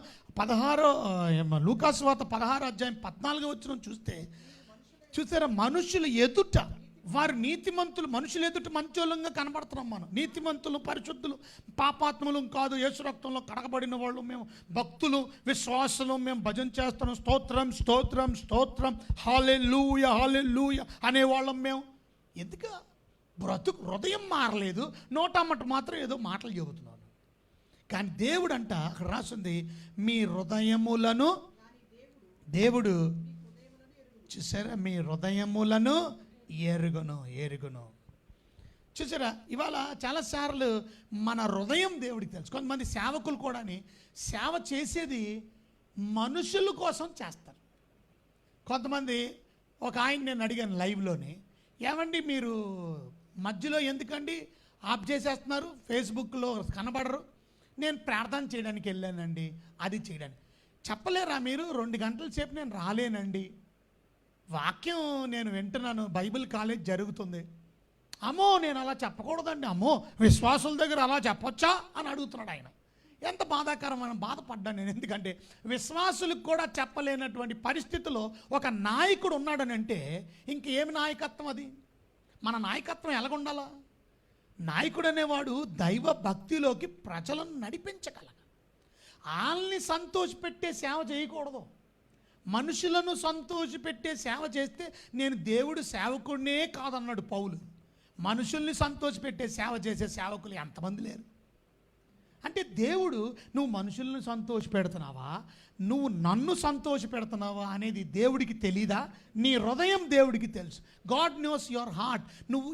లూకాసు వార్త 16 అధ్యాయం 14 వచనం చూస్తారా, మనుషుల ఎదుట వారు నీతిమంతులు, మనుషులు ఎదుట మంచోళ్ళంగా కనబడుతున్నాం మనం. నీతిమంతులు, పరిశుద్ధులు, పాపాత్ములు కాదు, యేసు రక్తంలో కడగబడిన వాళ్ళు మేము, భక్తులు, విశ్వాసులు, మేము భజన చేస్తున్నాం, స్తోత్రం స్తోత్రం స్తోత్రం, హల్లెలూయా హల్లెలూయా అనేవాళ్ళం మేము. ఎందుకు? హృదయం మారలేదు, నోటమ్మట మాత్రం ఏదో మాటలు చెబుతున్నాను. కానీ దేవుడు అంట అక్కడ రాసింది, మీ హృదయములను దేవుడు చూసారా, మీ హృదయములను ఎరుగును. చూసారా, ఇవాళ చాలాసార్లు మన హృదయం దేవుడికి తెలుసు. కొంతమంది సేవకులు కూడా సేవ చేసేది మనుషుల కోసం చేస్తారు. కొంతమంది, ఒక ఆయన నేను అడిగాను లైవ్లోని, ఏమండి మీరు మధ్యలో ఎందుకండి ఆఫ్ చేసేస్తున్నారు, ఫేస్బుక్లో కనబడరు? నేను ప్రార్థన చేయడానికి వెళ్ళానండి, అది చేయడానికి. చెప్పలేరా మీరు? 2 గంటల సేపు నేను రాలేనండి, వాక్యం నేను వింటున్నాను, బైబిల్ కాలేజ్ జరుగుతుంది. అమ్మో నేను అలా చెప్పకూడదండి, అమ్మో విశ్వాసుల దగ్గర అలా చెప్పొచ్చా అని అడుగుతున్నాడు ఆయన. ఎంత బాధాకరమైన బాధపడ్డాను నేను. ఎందుకంటే విశ్వాసులకు కూడా చెప్పలేనటువంటి పరిస్థితిలో ఒక నాయకుడు ఉన్నాడని అంటే ఇంకేమి నాయకత్వం అది? మన నాయకత్వం ఎలాగుండాలా? నాయకుడు అనేవాడు దైవ భక్తిలోకి ప్రజలను నడిపించగలగాలి. వాళ్ళని సంతోషపెట్టే సేవ చేయకూడదు. మనుషులను సంతోషపెట్టే సేవ చేస్తే నేను దేవుడు సేవకుడినే కాదన్నాడు పౌలు. మనుషుల్ని సంతోషపెట్టే సేవ చేసే సేవకులు ఎంతమంది లేరు? అంటే దేవుడు, నువ్వు మనుషులను సంతోషపెడుతున్నావా, నువ్వు నన్ను సంతోషపెడుతున్నావా అనేది దేవుడికి తెలీదా? నీ హృదయం దేవుడికి తెలుసు. God knows your heart.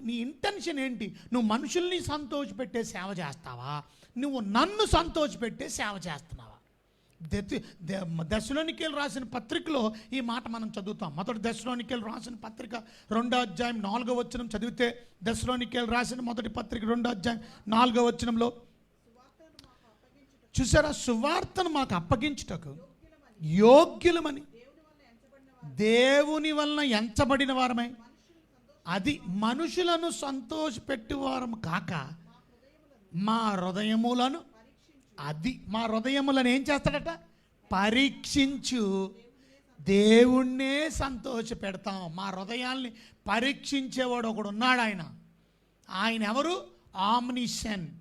నీ ఇంటెన్షన్ ఏంటి? నువ్వు మనుషుల్ని సంతోషపెట్టే సేవ చేస్తావా, నువ్వు నన్ను సంతోషపెట్టే సేవ చేస్తున్నావా? దెస్సలోనికీయులకు రాసిన పత్రికలో ఈ మాట మనం చదువుతాం. మొదటి దెస్సలోనికీయులకు రాసిన పత్రిక 2వ అధ్యాయం 4వ వచనం చదివితే, దెస్సలోనికీయులకు రాసిన మొదటి పత్రిక 2వ అధ్యాయం 4వ వచనంలో చూసారా, సువార్తను మాకు అప్పగించుటకు యోగ్యులమని దేవుని వలన ఎంచబడిన వారమై, అది మనుషులను సంతోషపెట్టువారము కాక మా హృదయములను, అది మా హృదయములను ఏం చేస్తాడట? పరీక్షించు దేవుణ్ణే సంతోష పెడతాం. మా హృదయాల్ని పరీక్షించేవాడు ఒకడు ఉన్నాడు. ఆయన ఎవరు? ఆమ్నిసెంట్,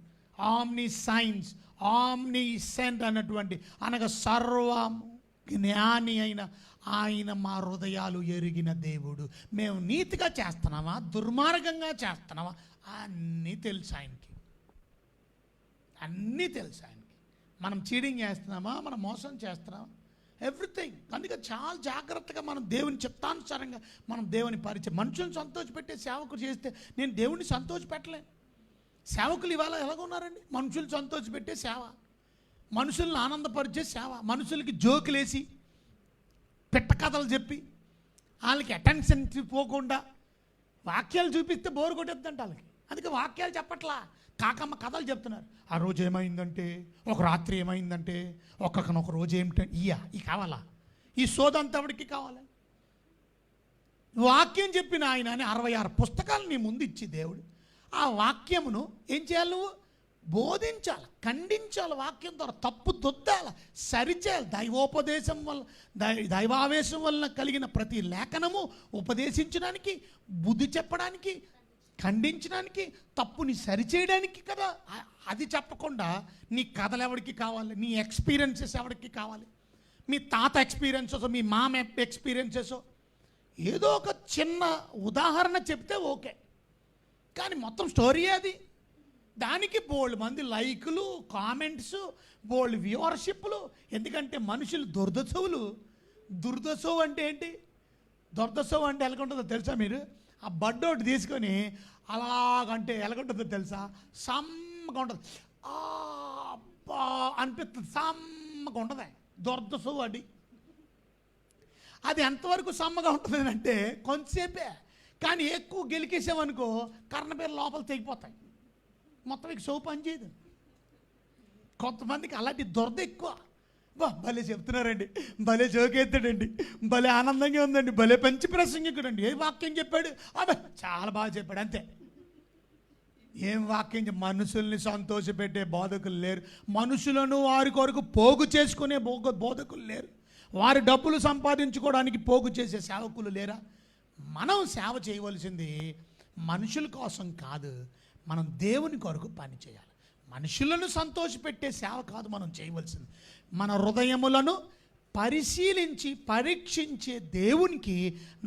ఆమ్నిసైన్స్, ఆమ్నిసెంట్ అన్నటువంటి, అనగా సర్వం జ్ఞాని అయిన ఆయన మా హృదయాలు ఎరిగిన దేవుడు. మేము నీతిగా చేస్తున్నామా, దుర్మార్గంగా చేస్తున్నామా, అన్నీ తెలుసు ఆయనకి, అన్నీ తెలుసు ఆయనకి. మనం చీటింగ్ చేస్తున్నామా, మనం మోసం చేస్తున్నామా, ఎవ్రీథింగ్. అందుకే చాలా జాగ్రత్తగా మనం దేవుని చిత్తానుసారంగా మనం దేవుని పరిచయం. మనుషులను సంతోషపెట్టే సేవకుడు చేస్తే నేను దేవుడిని సంతోషపెట్టలేను. సేవకులు ఇవాళ ఎలాగున్నారండి? మనుషులు సంతోషపెట్టే సేవ, మనుషులను ఆనందపరిచే సేవ, మనుషులకి జోకులేసి పిట్ట కథలు చెప్పి వాళ్ళకి అటెన్షన్ పోకుండా వాక్యాలు చూపిస్తే బోరు కొట్టేద్దంట వాళ్ళకి. అందుకే వాక్యాలు చెప్పట్లా, కాకమ్మ కథలు చెప్తున్నారు. ఆ రోజు ఏమైందంటే, ఒక రాత్రి ఏమైందంటే, ఒక్కొక్క రోజు ఏమిటంటే, ఈ కావాలా, ఈ సోదంతవాడికి కావాలా? వాక్యం చెప్పిన ఆయన అని 66 పుస్తకాలు నీ ముందు ఇచ్చి దేవుడు ఆ వాక్యమును ఏం చేయాలి? నువ్వు బోధించాలి, ఖండించాలి, వాక్యం ద్వారా తప్పు దొద్దాలి, సరిచేయాలి. దైవోపదేశం వల్ల, దైవావేశం వల్ల కలిగిన ప్రతి లేఖనము ఉపదేశించడానికి, బుద్ధి చెప్పడానికి, ఖండించడానికి, తప్పుని సరిచేయడానికి కదా. అది చెప్పకుండా నీ కథలు ఎవరికి కావాలి, నీ ఎక్స్పీరియన్సెస్ ఎవరికి కావాలి, మీ తాత ఎక్స్పీరియన్సెస్, మీ మామ ఎక్స్పీరియన్సెస్, ఏదో ఒక చిన్న ఉదాహరణ చెప్తే ఓకే, కానీ మొత్తం స్టోరీ అది. దానికి బోల్డ్ మంది లైకులు, కామెంట్స్, బోల్డ్ వ్యూవర్షిప్లు. ఎందుకంటే మనుషులు దుర్దశవులు. దుర్దశవు అంటే ఏంటి? దుర్దశవు అంటే ఎలా ఉంటుందో తెలుసా మీరు? ఆ బడ్డు ఒకటి తీసుకొని అలాగంటే ఎలాగుంటుందో తెలుసా? సమ్మగా ఉంటుంది. అబ్బా అనిపిస్తుంది, సమ్మగా ఉంటుంది. దొరదసు అడి అది ఎంతవరకు సమ్మగా ఉంటుంది అంటే కొంతసేపే, కానీ ఎక్కువ గెలికేసామనుకో కర్ణపేరు లోపల తెగిపోతాయి, మొత్తం ఇక సోపు పని చేయదు. కొంతమందికి అలాంటి దొరద ఎక్కువ. భలే చెప్తున్నారండి, భలే జోకెత్తాడండి, భలే ఆనందంగా ఉందండి, భలే పంచి ప్రసంగికుడండి, ఏ వాక్యం చెప్పాడు, అబ్బా చాలా బాగా చెప్పాడు, అంతే. ఏం వాక్యం? మనుషుల్ని సంతోషపెట్టే బోధకులు లేరు, మనుషులను వారి కొరకు పోగు చేసుకునే బోధకులు లేరు, వారి డబ్బులు సంపాదించుకోవడానికి పోగు చేసే సేవకులు లేరా? మనం సేవ చేయవలసింది మనుషుల కోసం కాదు, మనం దేవుని కొరకు పని చేయాలి. మనుషులను సంతోషపెట్టే సేవ కాదు మనం చేయవలసింది, మన హృదయములను పరిశీలించి పరీక్షించే దేవునికి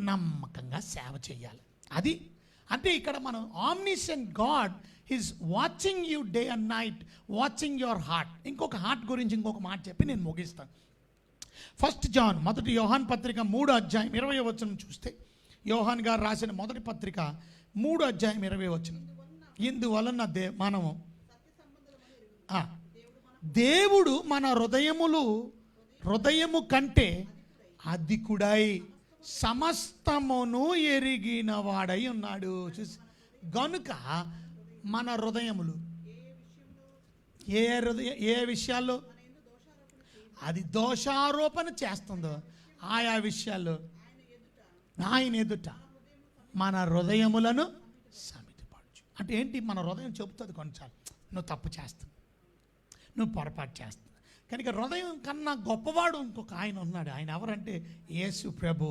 నమ్మకంగా సేవ చేయాలి. అది అంటే ఇక్కడ మనం omniscient God is watching you day and night, watching your heart. ఇంకొక హార్ట్ గురించి ఇంకొక మాట చెప్పి నేను ముగిస్తాను. 1 జాన్, మొదటి యోహాన్ పత్రిక 3వ అధ్యాయం 20వ వచనం చూస్తే, యోహాన్ గారు రాసిన మొదటి పత్రిక 3వ అధ్యాయం 20వ వచనం, ఇందువలన మనము దేవుడు మన హృదయము కంటే అధికుడై సమస్తమును ఎరిగిన వాడై ఉన్నాడు. చూసి గనుక మన హృదయములు ఏ విషయాల్లో అది దోషారోపణ చేస్తుందో ఆయా విషయాల్లో ఆయన ఎదుట మన హృదయములను సమితిపరచు. అంటే ఏంటి? మన హృదయం చెబుతుంది కొన్నిసార్లు నువ్వు తప్పు చేస్తావు, నువ్వు పొరపాటు చేస్తావు. కనుక హృదయం కన్నా గొప్పవాడు ఇంకొక ఆయన ఉన్నాడు. ఆయన ఎవరంటే యేసు ప్రభు.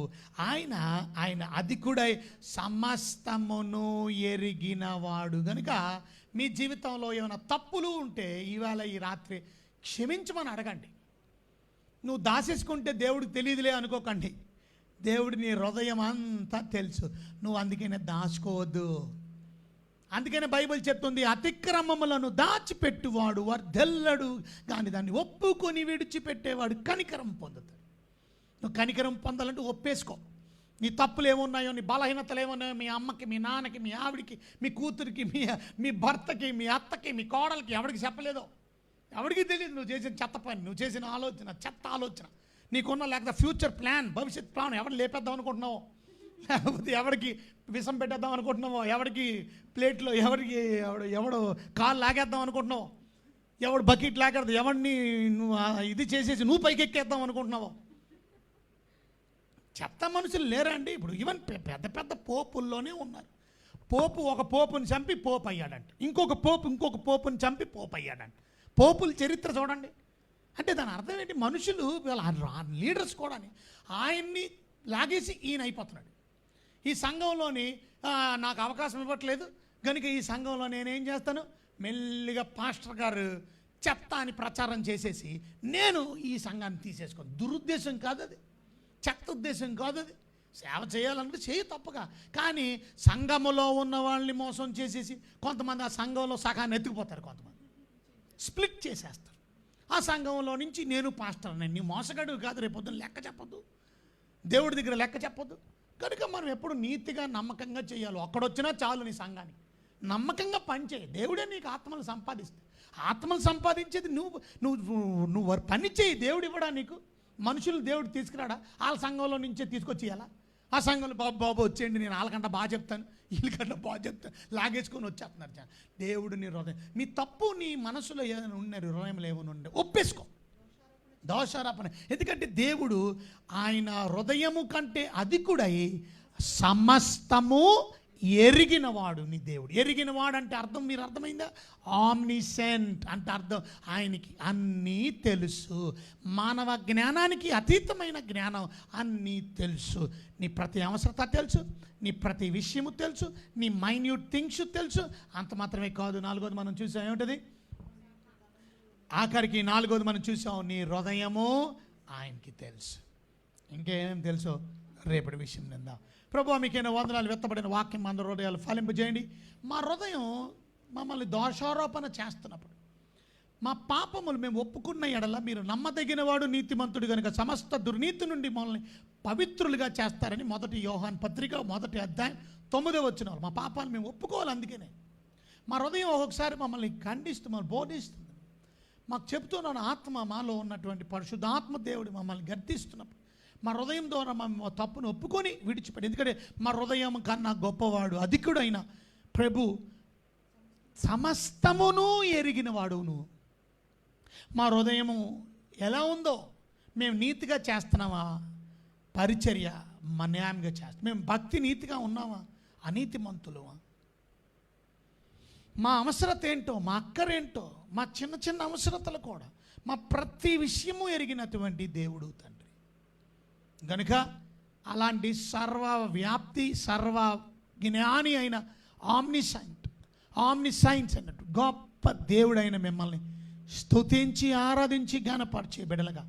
ఆయన అధికుడై సమస్తమును ఎరిగినవాడు. కనుక మీ జీవితంలో ఏమైనా తప్పులు ఉంటే ఈవేళ ఈ రాత్రి క్షమించమని అడగండి. నువ్వు దాచేసుకుంటే దేవుడికి తెలియదులే అనుకోకండి. దేవుడి నీ హృదయం అంతా తెలుసు, నువ్వు అందుకనే దాచుకోవద్దు. అందుకనే బైబిల్ చెప్తుంది, అతిక్రమములను దాచిపెట్టువాడు వర్ధెల్లడు, కానీ దాన్ని ఒప్పుకొని విడిచిపెట్టేవాడు కనికరం పొందుతాడు. నువ్వు కనికరం పొందాలంటే ఒప్పేసుకో. నీ తప్పులు ఏమున్నాయో, నీ బలహీనతలు ఏమున్నాయో, మీ అమ్మకి, మీ నాన్నకి, మీ ఆవిడికి, మీ కూతురికి, మీ భర్తకి, మీ అత్తకి, మీ కోడలికి ఎవరికి చెప్పలేదో, ఎవరికి తెలియదు నువ్వు చేసిన చెత్త పని, నువ్వు చేసిన ఆలోచన, చెత్త ఆలోచన, నీకున్న లేకపోతే ఫ్యూచర్ ప్లాన్, భవిష్యత్ ప్లాన్ ఎవరు లేపేద్దాం అనుకుంటున్నావు, లేకపోతే ఎవరికి విషం పెట్టేద్దాం అనుకుంటున్నావో, ఎవరికి ప్లేట్లో ఎవడు కాలు లాగేద్దాం అనుకుంటున్నావు, ఎవడు బకెట్ లాగేద్దాం, ఎవడిని నువ్వు ఇది చేసేసి నువ్వు పైకి ఎక్కేద్దాం అనుకుంటున్నావో. చెత్త మనుషులు లేరా అండి? ఇప్పుడు ఈవెన్ పెద్ద పెద్ద పోపుల్లోనే ఉన్నారు. ఒక పోపుని చంపి పోపు అయ్యాడంట, ఇంకొక పోపుని చంపి పోపు అయ్యాడంట. పోపుల చరిత్ర చూడండి. అంటే దాని అర్థం ఏంటి? మనుషులు లీడర్స్ కూడా ఆయన్ని లాగేసి ఈయన అయిపోతున్నాడు. ఈ సంఘంలోని నాకు అవకాశం ఇవ్వట్లేదు కనుక ఈ సంఘంలో నేనేం చేస్తాను, మెల్లిగా పాస్టర్ గారు చెత్త అని ప్రచారం చేసేసి నేను ఈ సంఘాన్ని తీసేసుకోను. దురుద్దేశం కాదు అది, చెత్త ఉద్దేశం కాదు అది. సేవ చేయాలంటే చేయి తప్పగా, కానీ సంఘములో ఉన్న వాళ్ళని మోసం చేసేసి కొంతమంది ఆ సంఘంలో సగాన్ని ఎత్తుకుపోతారు, కొంతమంది స్ప్లిట్ చేసేస్తారు. ఆ సంఘంలో నుంచి నేను పాస్టర్ అని, నీ మోసగాడు కాదు, రేపొద్దున లెక్క చెప్పొద్దు, దేవుడి దగ్గర లెక్క చెప్పొద్దు. కనుక మనం ఎప్పుడు నీతిగా నమ్మకంగా చేయాలి. అక్కడొచ్చినా చాలు నీ సంఘానికి నమ్మకంగా పనిచేయి. దేవుడే నీకు ఆత్మలు సంపాదిస్తే, ఆత్మలు సంపాదించేది నువ్వు పని చేయి. దేవుడు ఇవ్వడా నీకు? మనుషులు దేవుడు తీసుకురాడా? వాళ్ళ సంఘంలో నుంచే తీసుకొచ్చేయాలా? ఆ సంఘంలో బాబు వచ్చేయండి, నేను వాళ్ళకంటే బాగా చెప్తాను, వీళ్ళకంటే బాగా చెప్తాను, లాగేసుకొని వచ్చేస్తున్నారు. దేవుడు నీ హృదయం, మీ తప్పు నీ మనసులో ఏమైనా ఉన్నారు, హృదయంలో ఏమైనా ఉండే ఒప్పేసుకో, దోషారోపణ. ఎందుకంటే దేవుడు ఆయన హృదయము కంటే అధికుడై సమస్తము ఎరిగినవాడు. నీ దేవుడు ఎరిగినవాడు అంటే అర్థం మీరు అర్థమైందా? ఆమ్నిసెంట్ అంటే అర్థం ఆయనకి అన్నీ తెలుసు. మానవ జ్ఞానానికి అతీతమైన జ్ఞానం, అన్నీ తెలుసు. నీ ప్రతి అవసరత తెలుసు, నీ ప్రతి విషయము తెలుసు, నీ మైన్యూట్ థింగ్స్ తెలుసు. అంత మాత్రమే కాదు, 4వది మనం చూసాం, ఏమిటది? ఆఖరికి 4వది మనం చూసాం, నీ హృదయము ఆయనకి తెలుసు. ఇంకేమేమి తెలుసో రేపటి విషయం నిందా. ప్రభువా మీకైనా వందనాలు. వెత్తబడిన వాక్యం మన హృదయాలు ఫలింపజేయండి. మా హృదయం మమ్మల్ని దోషారోపణ చేస్తున్నప్పుడు, మా పాపములు మేము ఒప్పుకున్న ఎడల మీరు నమ్మదగిన వాడు, నీతిమంతుడు కనుక సమస్త దుర్నీతి నుండి మనల్ని పవిత్రులుగా చేస్తారని 1 యోహాను పత్రిక 1వ అధ్యాయం 9వ వచనం, మా పాపాలు మేము ఒప్పుకోవాలి. అందుకనే మా హృదయం ఒక్కొక్కసారి మమ్మల్ని ఖండిస్తూ మమ్మల్ని బోధిస్తుంది. మాకు చెప్తున్నాను, ఆత్మ మాలో ఉన్నటువంటి పరిశుద్ధాత్మ దేవుడు మమ్మల్ని గర్దిస్తున్నప్పుడు మా హృదయం ద్వారా మా తప్పును ఒప్పుకొని విడిచిపెట్టి, ఎందుకంటే మా హృదయం కన్నా గొప్పవాడు అధికుడైన ప్రభు సమస్తమును ఎరిగిన వాడును. మా హృదయము ఎలా ఉందో, మేము నీతిగా చేస్తున్నామా పరిచర్య, న్యాయంగా చేస్తాం, మేము భక్తి నీతిగా ఉన్నామా అనీతిమంతులమా, మా అవసరత ఏంటో, మా అక్కరేంటో, మా చిన్న చిన్న అవసరతలు కూడా, మా ప్రతి విషయము ఎరిగినటువంటి దేవుడు తండ్రి. గనుక అలాంటి సర్వవ్యాప్తి సర్వ జ్ఞాని అయిన ఆమ్ని సైన్స్ అన్నట్టు గొప్ప దేవుడైన మిమ్మల్ని స్తుతించి ఆరాధించి ఘనపరిచే బిడలగా,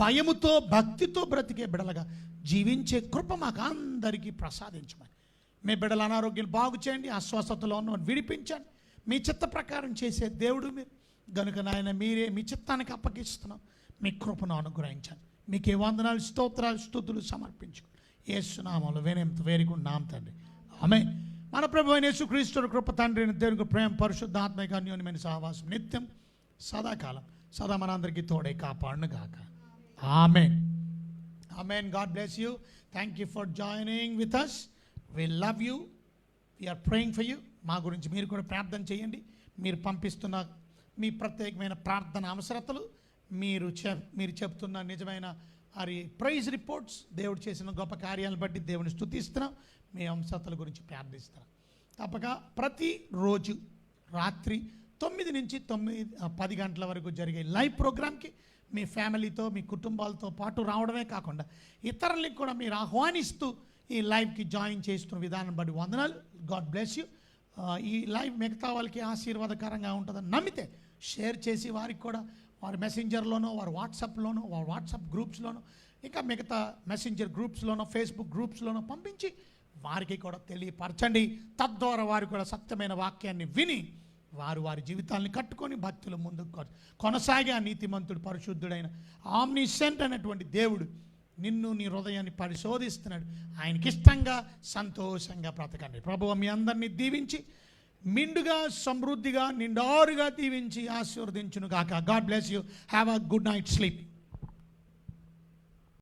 భయముతో భక్తితో బ్రతికే బిడలగా జీవించే కృప మాకు అందరికీ ప్రసాదించమని, మీ బిడ్డల అనారోగ్యాలు బాగు చేయండి, అస్వస్థతలో ఉన్న విడిపించండి. మీ చిత్త ప్రకారం చేసే దేవుడు మీరు గనుక నాయన, మీరే మీ చిత్తానికి అప్పగిస్తున్నాం. మీ కృపను అనుగ్రహించండి. మీకే వందనాలు, స్తోత్రాలు, స్తుతులు సమర్పించుకోండి. యేసు నామములో వేడుకుంటున్నాం తండ్రి, ఆమేన్. మన ప్రభు అయిన యేసుక్రీస్తు కృప, తండ్రి దేవునికి ప్రేమ, పరిశుద్ధాత్మిక అన్యోన్యమైన సహవాసం నిత్యం సదాకాలం సదా మనందరికీ తోడే కాపాడును గాక. ఆమేన్. ఆమేన్. God bless you. Thank you for joining with us. We love you. We are praying for you. మా గురించి మీరు కూడా ప్రార్థన చేయండి. మీరు పంపిస్తున్న మీ ప్రత్యేకమైన ప్రార్థన అవసరతలు, మీరు చెప్తున్న నిజమైన ప్రైజ్ రిపోర్ట్స్, దేవుడు చేసిన గొప్ప కార్యాలను బట్టి దేవుని స్తుతిస్తున్నాం. మీ అవసరతల గురించి ప్రార్థిస్తున్నాం. తప్పక ప్రతిరోజు రాత్రి 9 నుంచి 10 గంటల వరకు జరిగే లైవ్ ప్రోగ్రామ్కి మీ ఫ్యామిలీతో, మీ కుటుంబాలతో పాటు రావడమే కాకుండా ఇతరులకు కూడా మీరు ఆహ్వానిస్తూ ఈ లైవ్కి జాయిన్ చేస్తున్న విధానం బట్టి వందనాలు. God bless you. ఈ లైవ్ మిగతా వాళ్ళకి ఆశీర్వాదకరంగా ఉంటుందని నమ్మితే షేర్ చేసి వారికి కూడా వారి మెసెంజర్లోనో, వారి వాట్సాప్లోనో, వారి వాట్సాప్ గ్రూప్స్లోనో, ఇంకా మిగతా మెసెంజర్ గ్రూప్స్లోనో, ఫేస్బుక్ గ్రూప్స్లోనో పంపించి వారికి కూడా తెలియపరచండి. తద్వారా వారు కూడా సత్యమైన వాక్యాన్ని విని వారి జీవితాన్ని కట్టుకొని భక్తుల ముందుకు కొనసాగి ఆ నీతిమంతుడు పరిశుద్ధుడైన ఆమ్నిసెంట్ అనేటువంటి దేవుడు నిన్ను, నీ హృదయాన్ని పరిశోధిస్తున్నాడు. ఆయనకి ఇష్టంగా సంతోషంగా బ్రతకండి. ప్రభువు మీ అందరినీ దీవించి మిండుగా సమృద్ధిగా నిండారుగా దీవించి ఆశీర్వదించును గాక. God bless you. Have a good night sleep.